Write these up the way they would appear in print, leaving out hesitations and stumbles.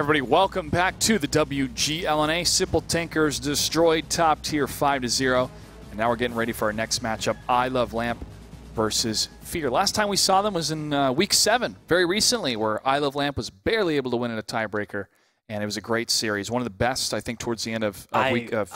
Everybody, welcome back to the WGLNA. Simple Tankers destroyed top tier 5-0. And now we're getting ready for our next matchup, I Love Lamp versus FeaR. Last time we saw them was in Week 7, very recently, where I Love Lamp was barely able to win in a tiebreaker. And it was a great series. One of the best, I think, towards the end of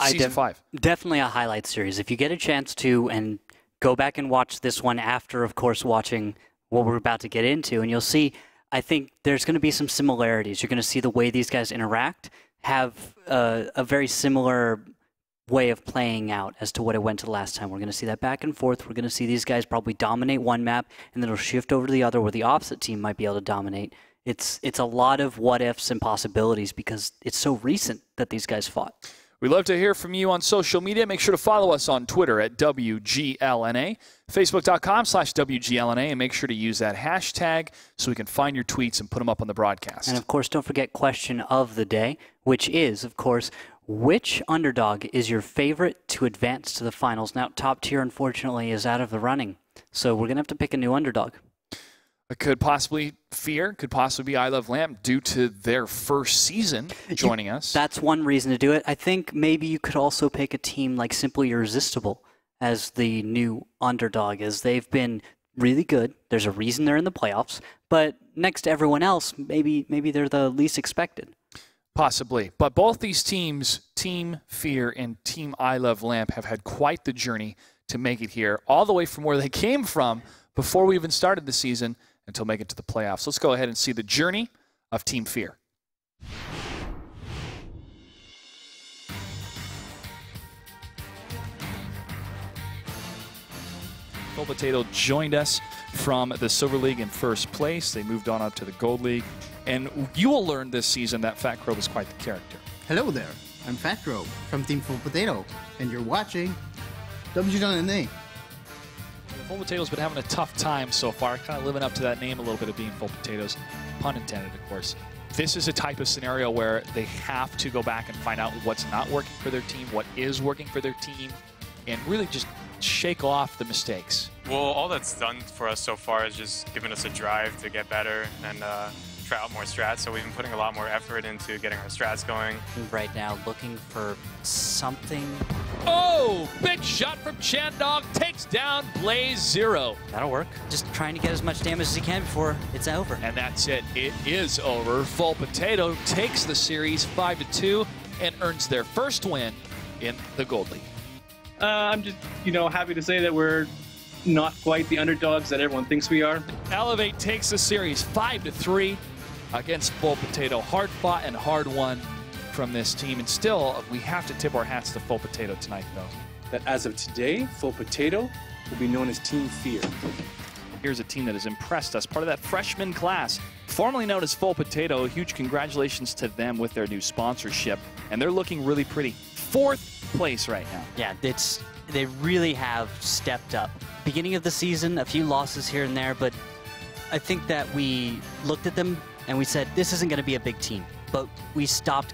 Season 5. Definitely a highlight series. If you get a chance to, and go back and watch this one after, of course, watching what we're about to get into, and you'll see, I think there's going to be some similarities. You're going to see the way these guys interact have a very similar way of playing out as to what it went to the last time. We're going to see that back and forth. We're going to see these guys probably dominate one map, and then it'll shift over to the other where the opposite team might be able to dominate. It's a lot of what-ifs and possibilities because it's so recent that these guys fought. We'd love to hear from you on social media. Make sure to follow us on Twitter at WGLNA, Facebook.com/WGLNA, and make sure to use that hashtag so we can find your tweets and put them up on the broadcast. And, of course, don't forget question of the day, which is, of course, which underdog is your favorite to advance to the finals? Now, top tier, unfortunately, is out of the running, so we're going to have to pick a new underdog. It could possibly FeaR, could possibly be I Love Lamp due to their first season joining us. That's one reason to do it. I think maybe you could also pick a team like Simply Irresistible as the new underdog, as they've been really good. There's a reason they're in the playoffs, but next to everyone else, maybe they're the least expected. Possibly. But both these teams, Team FeaR and Team I Love Lamp, have had quite the journey to make it here, all the way from where they came from before we even started the season until making it to the playoffs. Let's go ahead and see the journey of Team FeaR. Full Potato joined us from the Silver League in first place. They moved on up to the Gold League. And you will learn this season that Fat Crow is quite the character. Hello there, I'm Fat Crow from Team Full Potato, and you're watching WGLNA. Full Potato's been having a tough time so far, kind of living up to that name a little bit of being Full Potatoes, pun intended, of course. This is a type of scenario where they have to go back and find out what's not working for their team, what is working for their team, and really just shake off the mistakes. Well, all that's done for us so far is just giving us a drive to get better and try out more strats. So we've been putting a lot more effort into getting our strats going. Right now, looking for something. Oh, big shot from Chandog, takes down Blaze 0. That'll work. Just trying to get as much damage as he can before it's over. And that's it. It is over. Full Potato takes the series 5-2 and earns their first win in the Gold League. I'm just, happy to say that we're not quite the underdogs that everyone thinks we are. Elevate takes the series 5-3 against Full Potato. Hard fought and hard won from this team. And still, we have to tip our hats to Full Potato tonight, though. That as of today, Full Potato will be known as Team FeaR. Here's a team that has impressed us, part of that freshman class, formerly known as Full Potato. Huge congratulations to them with their new sponsorship. And they're looking really pretty. 4th place right now. Yeah, they really have stepped up. Beginning of the season, a few losses here and there, but I think that we looked at them and we said, this isn't going to be a big team. But we stopped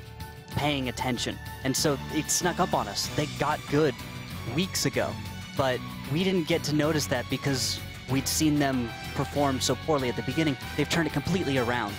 paying attention. And so it snuck up on us. They got good weeks ago, but we didn't get to notice that because we'd seen them perform so poorly at the beginning. They've turned it completely around.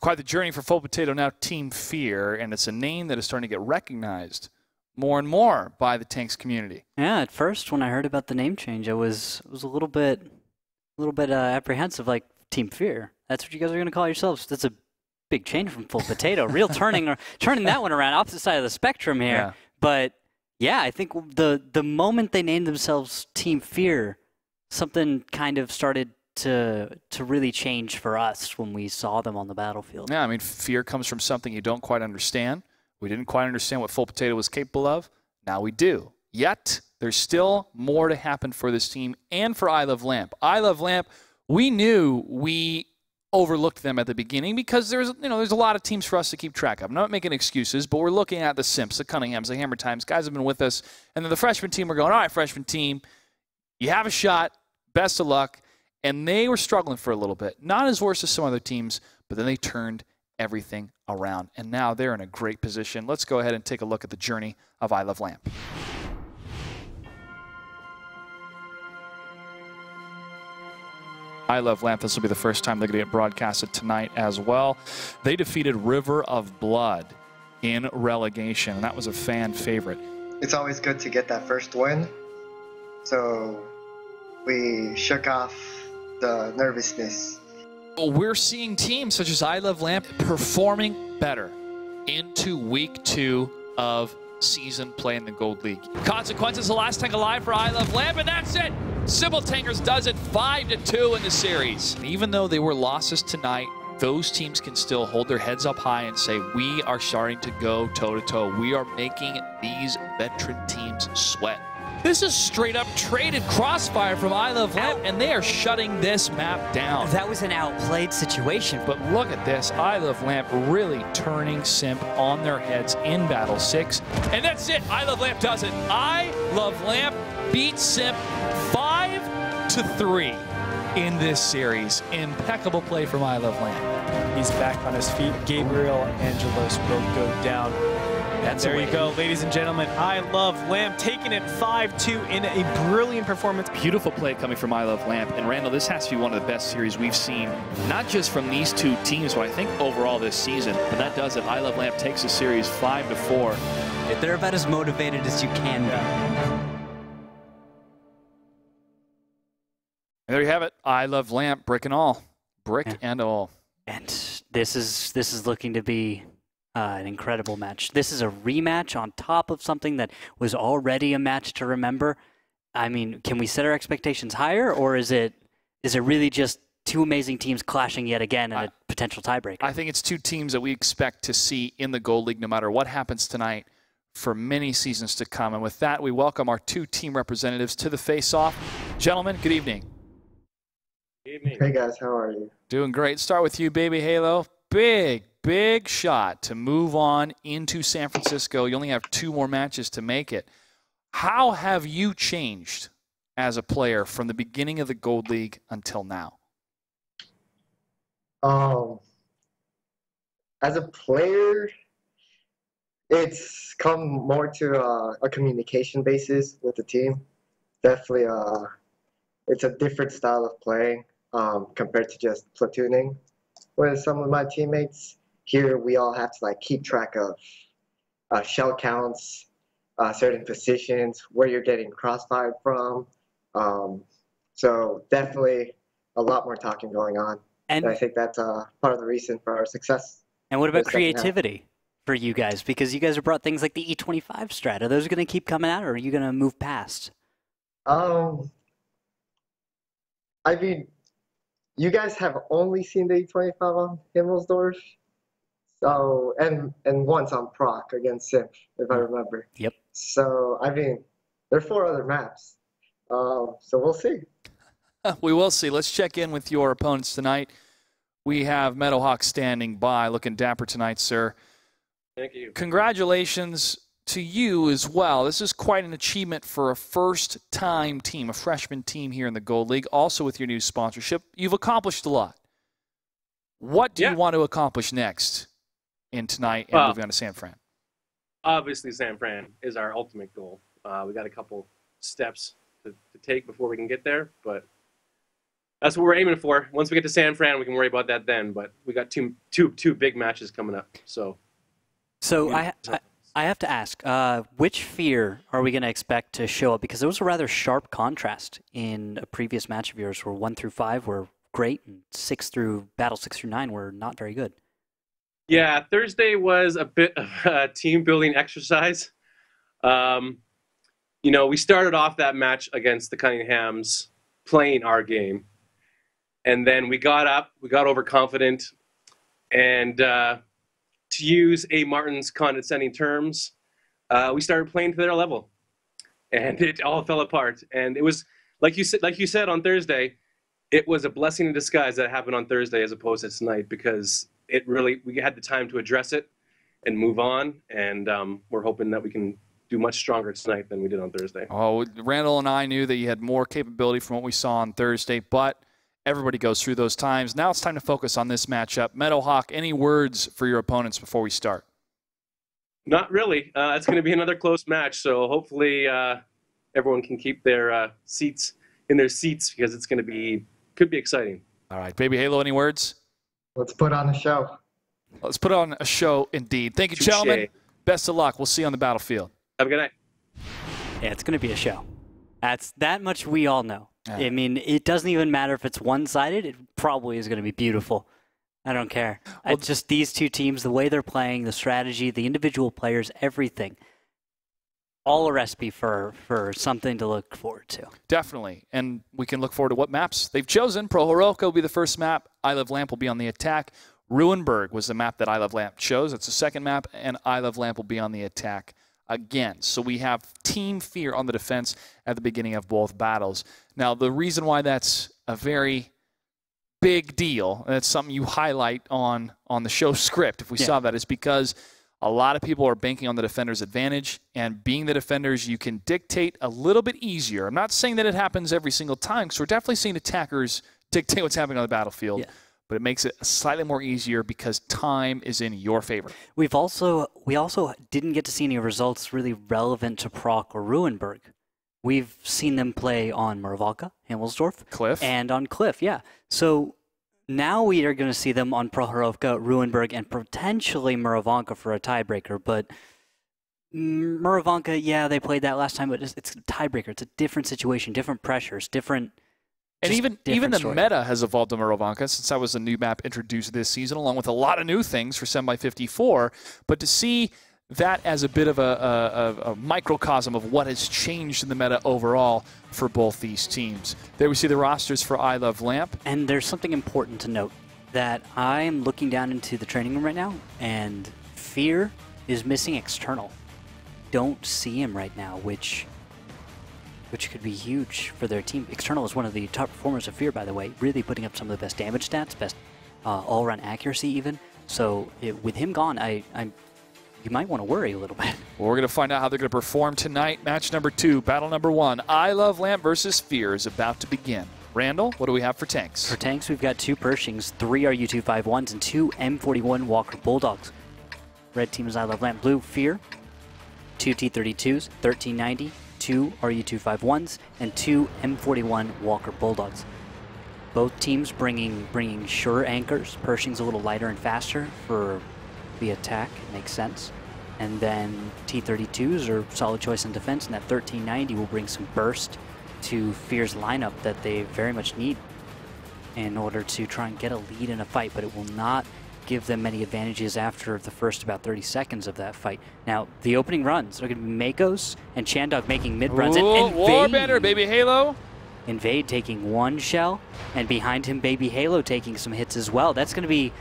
Quite the journey for Full Potato, now Team FeaR, and it's a name that is starting to get recognized more and more by the Tanks community. Yeah, at first when I heard about the name change, I was a little bit apprehensive, like Team FeaR. That's what you guys are going to call yourselves. That's a big change from Full Potato. Real turning that one around, opposite side of the spectrum here. Yeah. But yeah, I think the moment they named themselves Team FeaR, something kind of started to really change for us when we saw them on the battlefield. Yeah, I mean, FeaR comes from something you don't quite understand. We didn't quite understand what Full Potato was capable of. Now we do. Yet, there's still more to happen for this team and for I Love Lamp. I Love Lamp, we knew we overlooked them at the beginning because there's a lot of teams for us to keep track of. I'm not making excuses, but we're looking at the Simps, the Cunninghams, the Hammer Times. Guys have been with us. And then the freshman team, we're going, all right, freshman team, you have a shot. Best of luck. And they were struggling for a little bit. Not as worse as some other teams, but then they turned everything around. And now they're in a great position. Let's go ahead and take a look at the journey of I Love Lamp. I Love Lamp, this will be the first time they're going to get broadcasted tonight as well. They defeated River of Blood in relegation, and that was a fan favorite. It's always good to get that first win, so we shook off the nervousness. We're seeing teams such as I Love Lamp performing better into week 2 of season play in the Gold League. Consequences, the last tank alive for I Love Lamp, and that's it! Simultankers does it 5-2 in the series. And even though they were losses tonight, those teams can still hold their heads up high and say, we are starting to go toe-to-toe. We are making these veteran teams sweat. This is straight up traded crossfire from I Love Lamp, and they are shutting this map down. That was an outplayed situation. But look at this, I Love Lamp really turning Simp on their heads in Battle 6. And that's it, I Love Lamp does it. I Love Lamp beats Simp 5-3 in this series. Impeccable play from I Love Lamp. He's back on his feet. Gabriel Angelos will go down. There you go, ladies and gentlemen. I Love Lamp taking it 5-2 in a brilliant performance. Beautiful play coming from I Love Lamp. And Randall, this has to be one of the best series we've seen, not just from these two teams, but I think overall this season. But that does it. I Love Lamp takes the series 5-4. They're about as motivated as you can be. And there you have it. I Love Lamp, brick and all. Brick and all. And this is looking to be an incredible match. This is a rematch on top of something that was already a match to remember. I mean, can we set our expectations higher, or is it really just two amazing teams clashing yet again in a potential tiebreaker? I think it's two teams that we expect to see in the Gold League no matter what happens tonight for many seasons to come. And with that, we welcome our two team representatives to the face-off. Gentlemen, good evening. Evening. Hey guys, how are you? Doing great. Start with you, Baby Halo. Big shot to move on into San Francisco. You only have 2 more matches to make it. How have you changed as a player from the beginning of the Gold League until now? As a player, it's come more to a communication basis with the team. Definitely, it's a different style of playing compared to just platooning with some of my teammates. Here, we all have to like keep track of shell counts, certain positions, where you're getting crossfired from. So definitely a lot more talking going on. And I think that's part of the reason for our success. And what about creativity for you guys? Because you guys have brought things like the E25 strat. Are those going to keep coming out, or are you going to move past? I mean, you guys have only seen the E25 on Himmelsdorf. So, and once on Proc against Simp, if I remember. Yep. So, I mean, there are 4 other maps. So we'll see. We will see. Let's check in with your opponents tonight. We have Meadowhawk standing by, looking dapper tonight, sir. Thank you. Congratulations to you as well. This is quite an achievement for a first-time team, a freshman team here in the Gold League, also with your new sponsorship. You've accomplished a lot. What do you want to accomplish next in tonight and moving on to San Fran? Obviously, San Fran is our ultimate goal. We got a couple steps to take before we can get there, but that's what we're aiming for. Once we get to San Fran, we can worry about that then, but we got two big matches coming up. So I have to ask, which FeaR are we going to expect to show up? Because there was a rather sharp contrast in a previous match of yours where 1 through 5 were great and Battle 6 through 9 were not very good. Yeah, Thursday was a bit of a team-building exercise. You know, we started off that match against the Cunninghams playing our game. And then we got up, we got overconfident, and to use A. Martin's condescending terms, we started playing to their level. And it all fell apart. And it was, like you said on Thursday, it was a blessing in disguise that happened on Thursday as opposed to tonight, because we had the time to address it and move on, and we're hoping that we can do much stronger tonight than we did on Thursday. Oh, Randall and I knew that you had more capability from what we saw on Thursday, but Everybody goes through those times. Now it's time to focus on this matchup. Meadowhawk, any words for your opponents before we start? Not really. It's going to be another close match, so hopefully everyone can keep their seats in their seats because it's going to could be exciting. All right, Baby Halo, any words? Let's put on a show. Let's put on a show indeed. Thank you, gentlemen. Best of luck. We'll see you on the battlefield. Have a good night. Yeah, it's going to be a show. That's that much we all know. Yeah. I mean, it doesn't even matter if it's one-sided. It probably is going to be beautiful. I don't care. Well, It's just these two teams, the way they're playing, the strategy, the individual players, everything. All a recipe for something to look forward to. Definitely. And we can look forward to what maps they've chosen. Prohorowka will be the first map. I Love Lamp will be on the attack. Ruinberg was the map that I Love Lamp chose. It's the second map, and I Love Lamp will be on the attack again. So we have Team FeaR on the defense at the beginning of both battles. Now, the reason why that's a very big deal, and it's something you highlight on the show script, if we saw that, is because a lot of people are banking on the defender's advantage, and being the defenders, you can dictate a little bit easier. I'm not saying that it happens every single time, because we're definitely seeing attackers dictate what's happening on the battlefield. Yeah. But it makes it slightly more easier because time is in your favor. We also didn't get to see any results really relevant to Proc or Ruinberg. We've seen them play on Morovalka, Himmelsdorf, Cliff, and on Cliff. Yeah. So now we are going to see them on Prohorovka, Ruinberg, and potentially Morovalka for a tiebreaker. But Morovalka, yeah, they played that last time, but it's a tiebreaker. It's a different situation, different pressures, different. And even the story. meta has evolved to Morovalka since that was a new map introduced this season, along with a lot of new things for 7x54. But to see that as a bit of a microcosm of what has changed in the meta overall for both these teams. There we see the rosters for I Love Lamp. And there's something important to note that I'm looking down into the training room right now, and FeaR is missing External. Don't see him right now, which could be huge for their team. External is one of the top performers of FeaR, by the way, really putting up some of the best damage stats, best all-around accuracy even. So with him gone, you might want to worry a little bit. Well, we're going to find out how they're going to perform tonight. Match number 2, battle number 1. I Love Lamp versus FeaR is about to begin. Randall, what do we have for tanks? For tanks, we've got 2 Pershings, 3 RU-251s, and 2 M41 Walker Bulldogs. Red team is I Love Lamp. Blue, FeaR, 2 T-32s, 1390, 2 RU-251s, and 2 M41 Walker Bulldogs. Both teams bringing sure anchors. Pershing's a little lighter and faster for the attack. It makes sense. And then T-32s are solid choice in defense, and that 1390 will bring some burst to FeaR's lineup that they very much need in order to try and get a lead in a fight, but it will not give them many advantages after the first about 30 seconds of that fight. Now, the opening runs are going to be Makos and Chandog making mid-runs. And Warbender, Baby Halo. Invade taking 1 shell, and behind him, Baby Halo taking some hits as well. That's going to be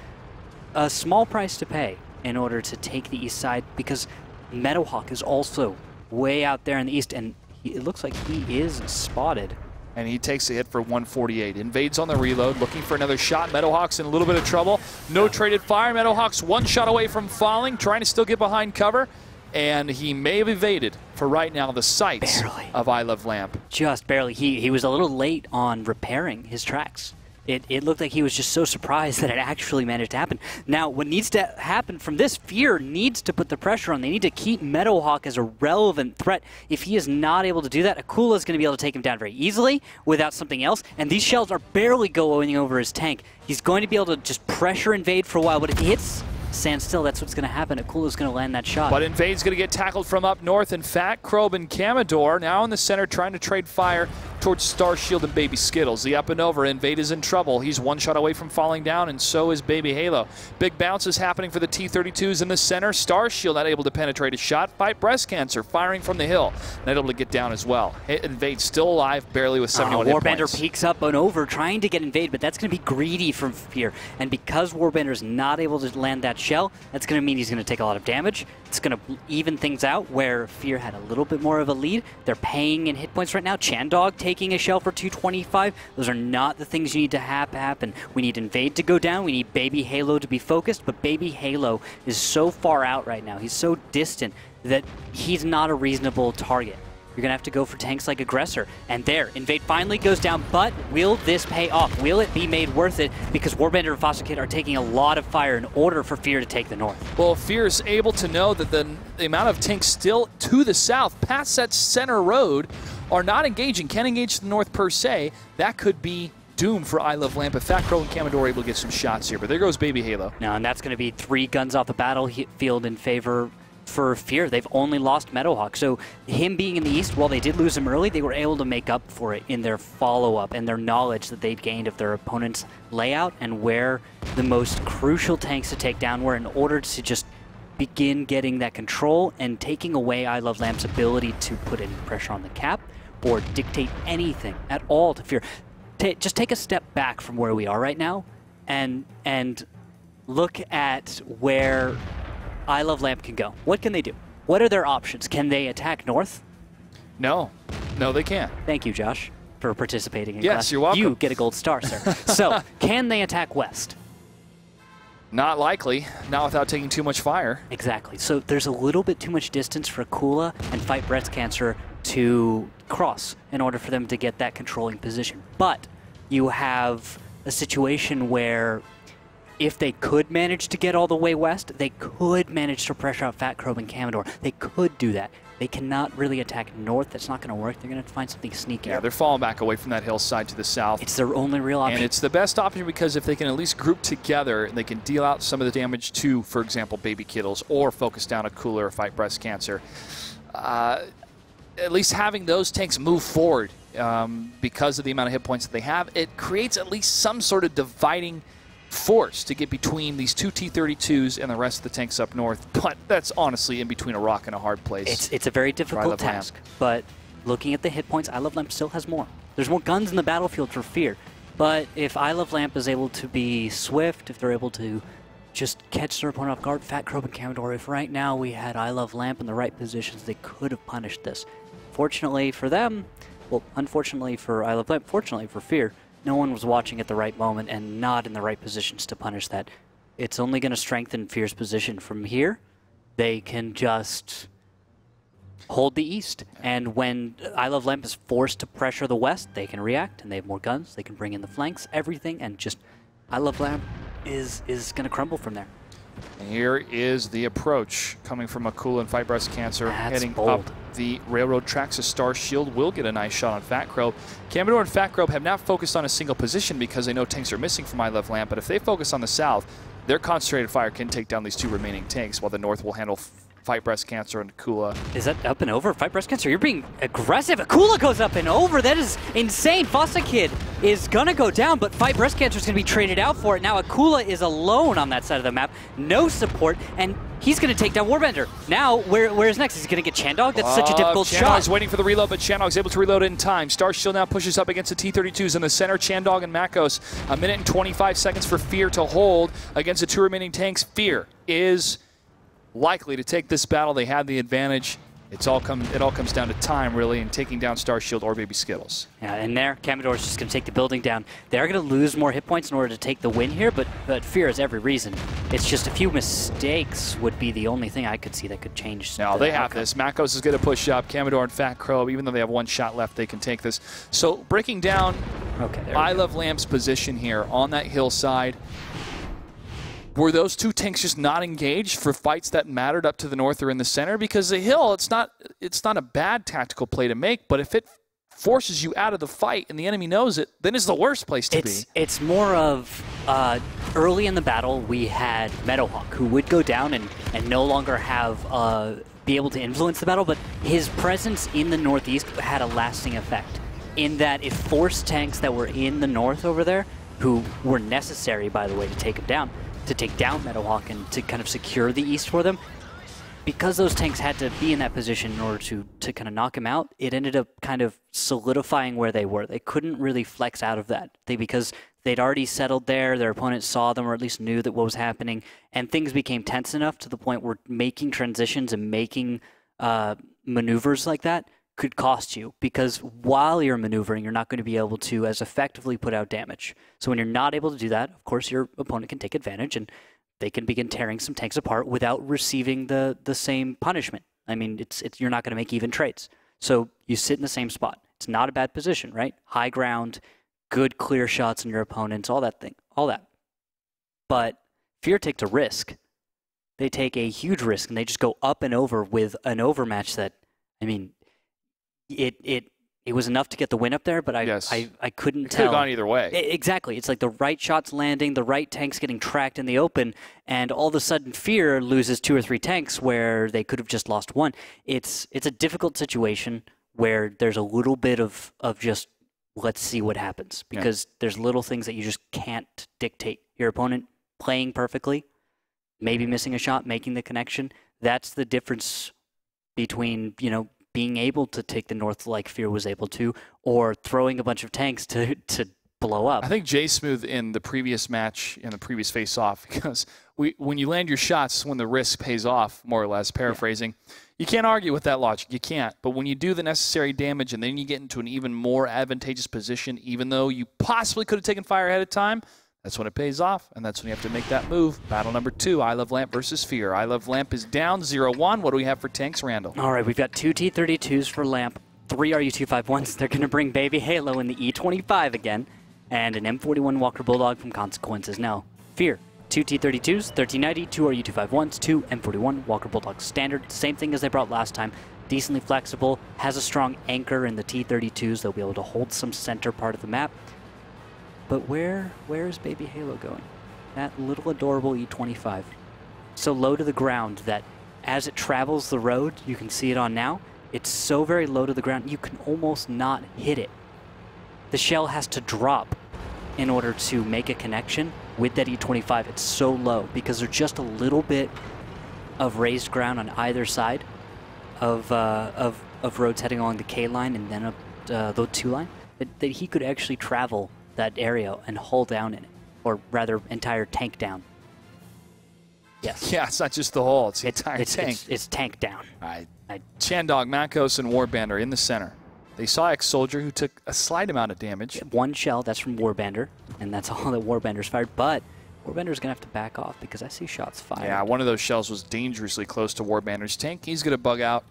a small price to pay in order to take the east side, because Meadowhawk is also way out there in the east, and it looks like he is spotted. And he takes a hit for 148. Invades on the reload, looking for another shot. Meadowhawk's in a little bit of trouble. No traded fire. Meadowhawk's 1 shot away from falling, trying to still get behind cover. And he may have evaded, for right now, the sights of I Love Lamp. Just barely. He was a little late on repairing his tracks. It looked like he was just so surprised that it actually managed to happen. Now, what needs to happen from this, FeaR needs to put the pressure on. They need to keep Meadowhawk as a relevant threat. If he is not able to do that, Akula is going to be able to take him down very easily without something else, and these shells are barely going over his tank. He's going to be able to just pressure Invade for a while, but if he hits standstill, that's what's going to happen. Akula's going to land that shot. But Invade's going to get tackled from up north, and Fat Crobe and Camador now in the center trying to trade fire towards Star Shield and Baby Skittles. The up and over, Invade is in trouble. He's 1 shot away from falling down, and so is Baby Halo. Big bounces happening for the T-32s in the center. Star Shield not able to penetrate a shot. Fight Breast Cancer firing from the hill. Not able to get down as well. Invade still alive, barely with 71 hit Warbender points. peeks up and over, trying to get Invade, but that's going to be greedy from FeaR. And because Warbender's not able to land that shell, that's going to mean he's going to take a lot of damage. It's going to even things out where FeaR had a little bit more of a lead. They're paying in hit points right now. Chandog taking a shell for 225. Those are not the things you need to have happen. We need Invade to go down. We need Baby Halo to be focused, but Baby Halo is so far out right now. He's so distant that he's not a reasonable target. you're going to have to go for tanks like Aggressor. And there, Invade finally goes down, but will this pay off? Will it be made worth it? Because Warbender and Foster Kid are taking a lot of fire in order for FeaR to take the north. Well, FeaR is able to know that the amount of tanks still to the south, past that center road, are not engaging, can't engage the north per se. That could be doom for I Love Lamp if FatCrow and Commodore are able to get some shots here. But there goes Baby Halo. Now, and that's going to be 3 guns off the battlefield in favor for FeaR. They've only lost Meadowhawk. So him being in the east, while they did lose him early, they were able to make up for it in their follow-up and their knowledge that they'd gained of their opponent's layout and where the most crucial tanks to take down were in order to just begin getting that control and taking away I Love Lamp's ability to put any pressure on the cap or dictate anything at all to FeaR. Just take a step back from where we are right now and look at where I Love Lamp can go. What can they do? What are their options? Can they attack north? No. No, they can't. Thank you, Josh, for participating in yes, class. You're welcome. You get a gold star, sir. So, can they attack west? Not likely. Not without taking too much fire. Exactly. So there's a little bit too much distance for Kula and Fight Breast Cancer to cross in order for them to get that controlling position. But you have a situation where if they could manage to get all the way west, they could manage to pressure out FatCrow and Commodore. They could do that. They cannot really attack north. That's not going to work. They're going to have to find something sneaky. Yeah, they're falling back away from that hillside to the south. It's their only real option. And it's the best option because if they can at least group together, they can deal out some of the damage to, for example, Baby Kittles or focus down a Cooler or Fight Breast Cancer. At least having those tanks move forward because of the amount of hit points that they have, it creates at least some sort of dividing force to get between these 2 T-32s and the rest of the tanks up north, but that's honestly in between a rock and a hard place. It's a very difficult task, but looking at the hit points, I Love Lamp still has more. There's more guns in the battlefield for FeaR, but if I Love Lamp is able to be swift, if they're able to just catch their opponent off guard, FatCrow and Commodore, if right now we had I Love Lamp in the right positions, they could have punished this. Fortunately for them, well, unfortunately for I Love Lamp, fortunately for FeaR, no one was watching at the right moment and not in the right positions to punish that. It's only going to strengthen FeaR's position. From here, they can just hold the east. And when I Love Lamp is forced to pressure the west, they can react, and they have more guns. They can bring in the flanks, everything, and just I Love Lamp is going to crumble from there. And here is the approach coming from Akula and Fight Breast Cancer. That's heading bold. up the railroad tracks. A Star Shield will get a nice shot on FatCrow. Commodore and FatCrow have not focused on a single position because they know tanks are missing from I Love Lamp, but if they focus on the south, their concentrated fire can take down these 2 remaining tanks while the north will handle Fight Breast Cancer and Akula. Is that up and over? Fight Breast Cancer, you're being aggressive. Akula goes up and over. That is insane. Fossa Kid is going to go down, but Fight Breast Cancer is going to be traded out for it. Now Akula is alone on that side of the map. No support, and he's going to take down Warbender. Now, where is next? Is he going to get Chandog? That's such a difficult shot. Chandog's waiting for the reload, but Chandog's able to reload in time. Star Shield now pushes up against the T-32s in the center. Chandog and Makos. 1 minute and 25 seconds for FeaR to hold against the 2 remaining tanks. FeaR is likely to take this battle. They have the advantage. It all comes down to time, really, and taking down Star Shield or Baby Skittles. Yeah, and there, Commodore is just going to take the building down. They are going to lose more hit points in order to take the win here, but FeaR has every reason. It's just a few mistakes would be the only thing I could see that could change. No, they have this. Makos is going to push up. Commodore and FatCrow, even though they have 1 shot left, they can take this. So breaking down I Love Lamp's position here on that hillside. Were those 2 tanks just not engaged for fights that mattered up to the north or in the center? Because the hill, it's not a bad tactical play to make, but if it forces you out of the fight and the enemy knows it, then it's the worst place to be. It's more of early in the battle we had Meadowhawk, who would go down and no longer have be able to influence the battle, but his presence in the northeast had a lasting effect in that it forced tanks that were in the north over there, who were necessary, by the way, to take him down, to take down Meadowhawk and to kind of secure the east for them. Because those tanks had to be in that position in order to kind of knock him out, it ended up kind of solidifying where they were. They couldn't really flex out of that because they'd already settled there, their opponent saw them or at least knew that what was happening, and things became tense enough to the point where making transitions and making maneuvers like that could cost you, because while you're maneuvering, you're not going to be able to as effectively put out damage. So when you're not able to do that, of course, your opponent can take advantage and they can begin tearing some tanks apart without receiving the same punishment. I mean, you're not going to make even trades. So you sit in the same spot. It's not a bad position, right? High ground, good clear shots on your opponents, all that. But FeaR takes a risk. They take a huge risk, and they just go up and over with an overmatch that, I mean, it was enough to get the win up there, but I couldn't tell. It could have gone either way. Exactly. It's like the right shots landing, the right tanks getting tracked in the open, and all of a sudden FeaR loses 2 or 3 tanks where they could have just lost 1. It's a difficult situation where there's a little bit of just let's see what happens, because there's little things that you just can't dictate. Your opponent playing perfectly, maybe missing a shot, making the connection. That's the difference between, being able to take the north like FeaR was able to, or throwing a bunch of tanks to blow up. I think Jay Smooth in the previous match, in the previous face-off, because when you land your shots, when the risk pays off, more or less, paraphrasing, you can't argue with that logic. You can't. But when you do the necessary damage and then you get into an even more advantageous position, even though you possibly could have taken fire ahead of time, that's when it pays off, and that's when you have to make that move. Battle number 2, I Love Lamp versus FeaR. I Love Lamp is down 0-1. What do we have for tanks, Randall? All right, we've got 2 T-32s for Lamp, 3 RU-251s. They're going to bring Baby Halo in the E-25 again, and an M41 Walker Bulldog from Consequences. Now, FeaR, 2 T-32s, 1390, 2 RU-251s, 2 M41 Walker Bulldogs. Standard, same thing as they brought last time. Decently flexible, has a strong anchor in the T-32s. They'll be able to hold some center part of the map. But where is Baby Halo going? That little adorable E-25. So low to the ground that as it travels the road, you can see it on now, it's so very low to the ground, you can almost not hit it. The shell has to drop in order to make a connection with that E-25. It's so low because there's just a little bit of raised ground on either side of roads heading along the K line and then up the 2 line, that he could actually travel that area and hull down in it, or rather entire tank down. Yes. Yeah, it's not just the hull, it's the entire tank. It's tank down. All right. Chandog, Makos, and Warbander in the center. They saw X-Soldier, who took a slight amount of damage. 1 shell, that's from Warbander, and that's all that Warbander's fired, but Warbander's going to have to back off because I see shots fired. Yeah, one of those shells was dangerously close to Warbander's tank. He's going to bug out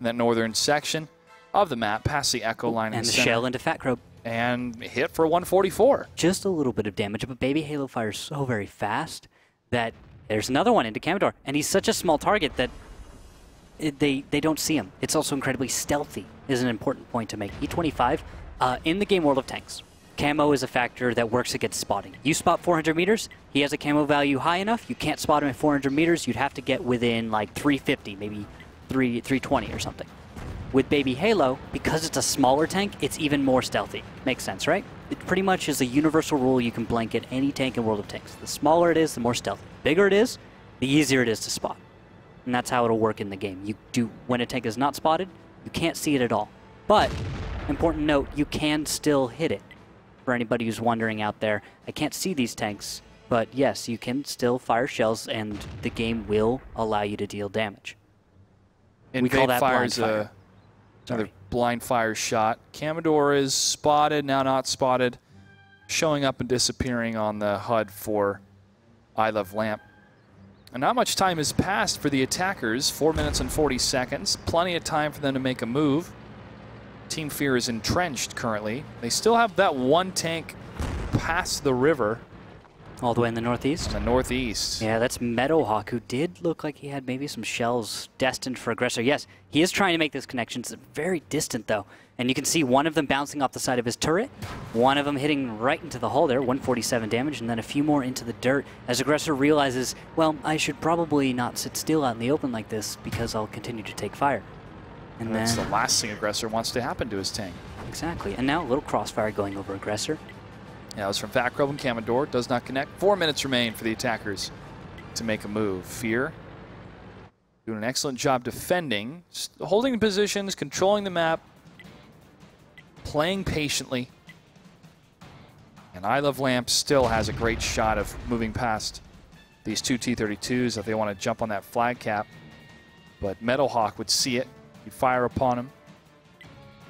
in that northern section of the map, past the Echo line in the center. And the shell into Fat Crow. And hit for 144. Just a little bit of damage, but Baby Halo fires so very fast that there's another one into Commodore, and he's such a small target that they don't see him. It's also incredibly stealthy, is an important point to make. E-25, in the game World of Tanks, camo is a factor that works against spotting. You spot 400 meters, he has a camo value high enough, you can't spot him at 400 meters, you'd have to get within like 350, maybe 320 or something. With Baby Halo, because it's a smaller tank, it's even more stealthy. Makes sense, right? It pretty much is a universal rule you can blanket any tank in World of Tanks. The smaller it is, the more stealthy. The bigger it is, the easier it is to spot. And that's how it'll work in the game. When a tank is not spotted, you can't see it at all. But, important note, you can still hit it. For anybody who's wondering out there, I can't see these tanks, but yes, you can still fire shells and the game will allow you to deal damage. We call that blind fire. Another blind fire shot. Commodore is spotted, now not spotted, showing up and disappearing on the HUD for I Love Lamp. And not much time has passed for the attackers, 4 minutes and 40 seconds. Plenty of time for them to make a move. Team FeaR is entrenched currently. They still have that 1 tank past the river. All the way in the northeast? In the northeast. Yeah, that's Meadowhawk, who did look like he had maybe some shells destined for Aggressor. Yes, he is trying to make those connections. It's very distant, though. And you can see one of them bouncing off the side of his turret, one of them hitting right into the hull there, 147 damage, and then a few more into the dirt as Aggressor realizes, well, I should probably not sit still out in the open like this because I'll continue to take fire. And that's the last thing Aggressor wants to happen to his tank. Exactly. And now a little crossfire going over Aggressor. Yeah, it was from Fat Crow and Commodore. Does not connect. 4 minutes remain for the attackers to make a move. FeaR doing an excellent job defending, holding positions, controlling the map, playing patiently. And I Love Lamp still has a great shot of moving past these 2 T-32s if they want to jump on that flag cap. But Meadowhawk would see it. He'd fire upon him.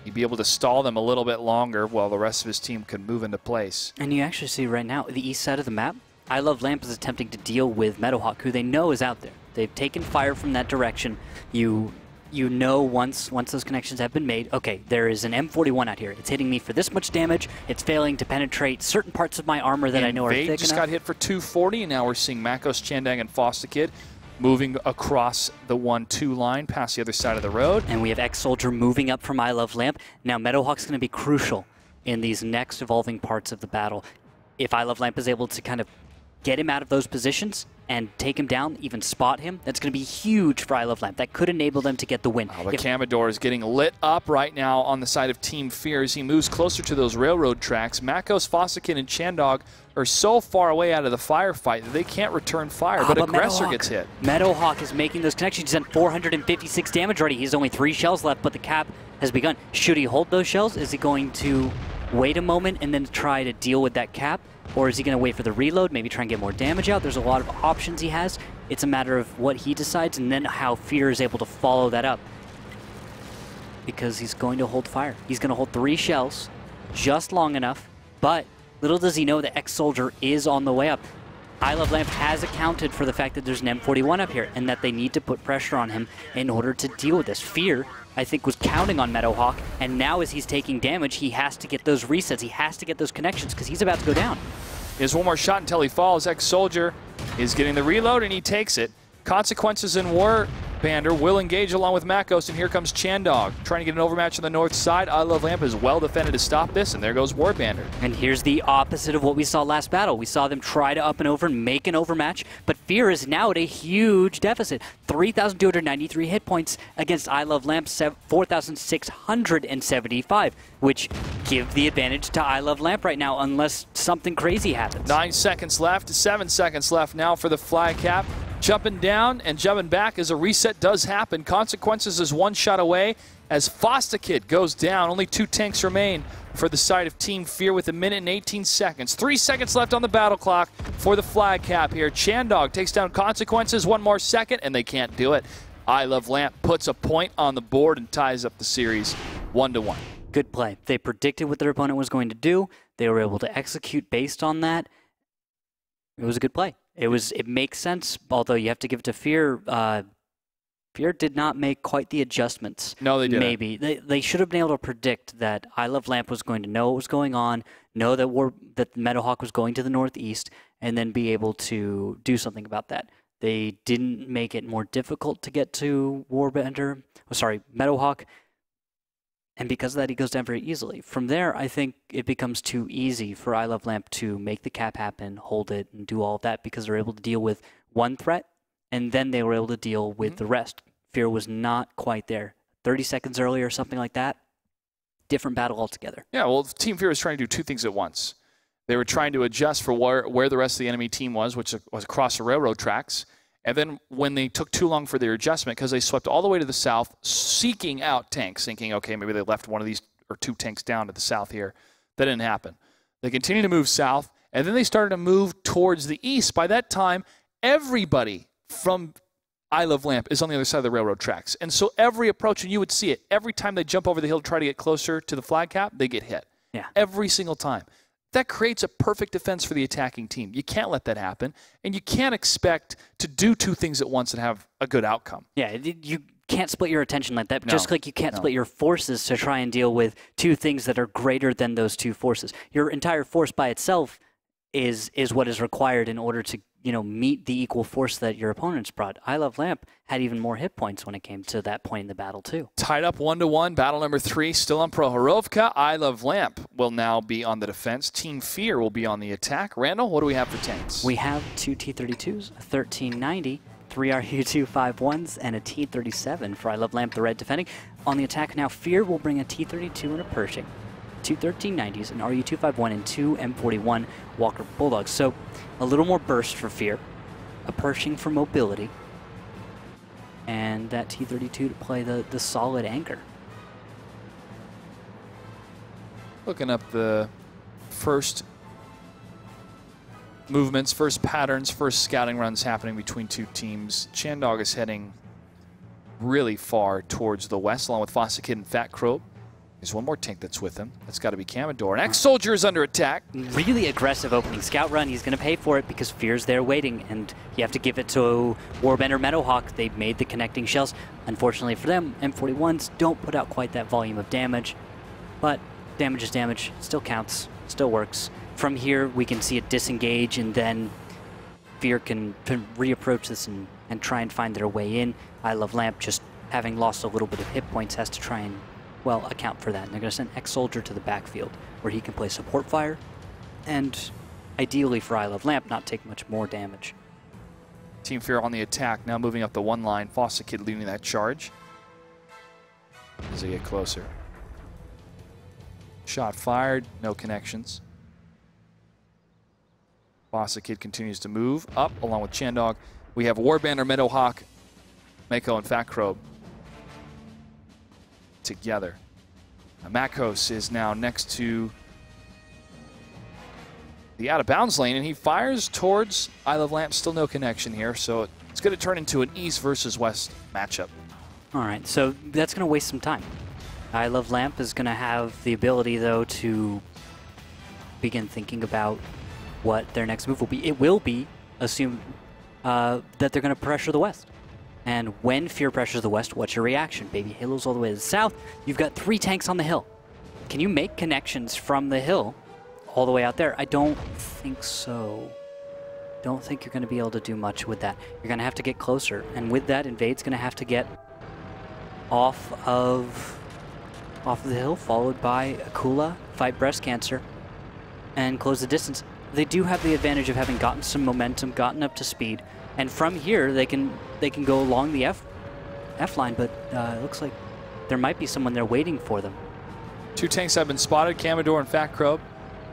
He'd be able to stall them a little bit longer while the rest of his team could move into place. And you actually see right now, the east side of the map, I Love Lamp is attempting to deal with Meadowhawk, who they know is out there. They've taken fire from that direction. You you know once those connections have been made, okay, there is an M41 out here. It's hitting me for this much damage. It's failing to penetrate certain parts of my armor that I know are thick enough. Just got hit for 240, and now we're seeing Makos, Chandang, and FeaR moving across the 1-2 line past the other side of the road. And we have X-Soldier moving up from I Love Lamp. Now Meadowhawk's going to be crucial in these next evolving parts of the battle. If I Love Lamp is able to kind of get him out of those positions and take him down, even spot him, that's going to be huge for I Love Lamp. That could enable them to get the win. But Commodore is getting lit up right now on the side of Team FeaR as he moves closer to those railroad tracks. Makos, FeaR, and Chandog are so far away out of the firefight that they can't return fire, but Aggressor gets hit. Meadowhawk is making those connections. He's done 456 damage already. He's only 3 shells left, but the cap has begun. Should he hold those shells? Is he going to wait a moment and then try to deal with that cap? Or is he going to wait for the reload, maybe try and get more damage out? There's a lot of options he has. It's a matter of what he decides and then how FeaR is able to follow that up. Because he's going to hold fire. He's going to hold 3 shells just long enough, but little does he know that X-Soldier is on the way up. I Love Lamp has accounted for the fact that there's an M41 up here and that they need to put pressure on him in order to deal with this. FeaR, I think, was counting on Meadowhawk, and now as he's taking damage, he has to get those resets. He has to get those connections because he's about to go down. He has one more shot until he falls. X-Soldier is getting the reload, and he takes it. Consequences and Warbander will engage along with Makos, and here comes Chandog trying to get an overmatch on the north side. I Love Lamp is well defended to stop this, and there goes Warbander. And here's the opposite of what we saw last battle. We saw them try to up and over and make an overmatch, but FeaR is now at a huge deficit. 3,293 hit points against I Love Lamp 4,675, which give the advantage to I Love Lamp right now unless something crazy happens. 9 seconds left, 7 seconds left now for the flag cap. Jumping down and jumping back as a reset does happen. Consequences is 1 shot away as FeaR goes down. Only 2 tanks remain for the side of Team FeaR with 1 minute and 18 seconds. 3 seconds left on the battle clock for the flag cap here. Chandog takes down Consequences, 1 more second, and they can't do it. I Love Lamp puts a point on the board and ties up the series 1-1. Good play. They predicted what their opponent was going to do. They were able to execute based on that. It was a good play. It makes sense, although you have to give it to FeaR. FeaR did not make quite the adjustments. No, they didn't. Maybe. They should have been able to predict that I Love Lamp was going to know what was going on, know that Meadowhawk was going to the northeast, and then be able to do something about that. They didn't make it more difficult to get to Meadowhawk. And because of that, he goes down very easily. From there, I think it becomes too easy for I Love Lamp to make the cap happen, hold it, and do all of that because they're able to deal with one threat, and then they were able to deal with the rest. FeaR was not quite there. 30 seconds earlier, something like that, different battle altogether. Yeah, well, Team FeaR was trying to do 2 things at once. They were trying to adjust for where the rest of the enemy team was, which was across the railroad tracks. And then when they took too long for their adjustment, because they swept all the way to the south, seeking out tanks, thinking, okay, maybe they left 1 of these or 2 tanks down to the south here. That didn't happen. They continued to move south, and then they started to move towards the east. By that time, everybody from I Love Lamp is on the other side of the railroad tracks. And so every approach, and you would see it, every time they jump over the hill to try to get closer to the flag cap, they get hit. Yeah. Every single time. That creates a perfect defense for the attacking team. You can't let that happen, and you can't expect to do 2 things at once and have a good outcome. Yeah, you can't split your attention like that, just like you can't split your forces to try and deal with 2 things that are greater than those 2 forces. Your entire force by itself is what is required in order to meet the equal force that your opponents brought. I Love Lamp had even more hit points when it came to that point in the battle, too. Tied up 1-1, battle number 3, still on Prohorovka. I Love Lamp will now be on the defense. Team FeaR will be on the attack. Randall, what do we have for tanks? We have 2 T-32s, a 1390, 3 RU-251s, and a T-37 for I Love Lamp, the red defending. On the attack now, FeaR will bring a T-32 and a Pershing, 2 1390s, an RU-251, and 2 M41 Walker Bulldogs. So a little more burst for FeaR, a Pershing for mobility, and that T-32 to play the solid anchor. Looking up the first movements, first patterns, first scouting runs happening between 2 teams. Chandog is heading really far towards the west, along with FeaR and Fat Crow. There's one more tank that's with him. That's got to be Commodore. An ex-soldier is under attack. Really aggressive opening scout run. He's going to pay for it because FeaR's there waiting, and you have to give it to Warbender Meadowhawk. They made the connecting shells. Unfortunately for them, M41s don't put out quite that volume of damage, but damage is damage. Still counts. Still works. From here, we can see it disengage, and then FeaR can reapproach this and try and find their way in. I Love Lamp, just having lost a little bit of hit points, has to try and, well, account for that. And they're going to send ex-soldier to the backfield where he can play support fire and ideally for I Love Lamp not take much more damage. Team FeaR on the attack, now moving up the one line. FeaR leading that charge as they get closer. Shot fired, no connections. FeaR continues to move up along with Chandog. We have Warbender, Meadowhawk, Mako, and FatCrow together. Makos is now next to the out-of-bounds lane, and he fires towards I Love Lamp. Still no connection here, so it's going to turn into an East versus West matchup. All right, so that's going to waste some time. I Love Lamp is going to have the ability, though, to begin thinking about what their next move will be. It will be, assume that they're going to pressure the West. And when FeaR pressures the West, what's your reaction? Baby Halo's all the way to the south. You've got 3 tanks on the hill. Can you make connections from the hill all the way out there? I don't think so. Don't think you're going to be able to do much with that. You're going to have to get closer. And with that, Invade's going to have to get off of the hill, followed by Akula, fight breast cancer, and close the distance. They do have the advantage of having gotten some momentum, gotten up to speed. And from here, they can go along the F line, but it looks like there might be someone there waiting for them. 2 tanks have been spotted, Commodore and FatCrow,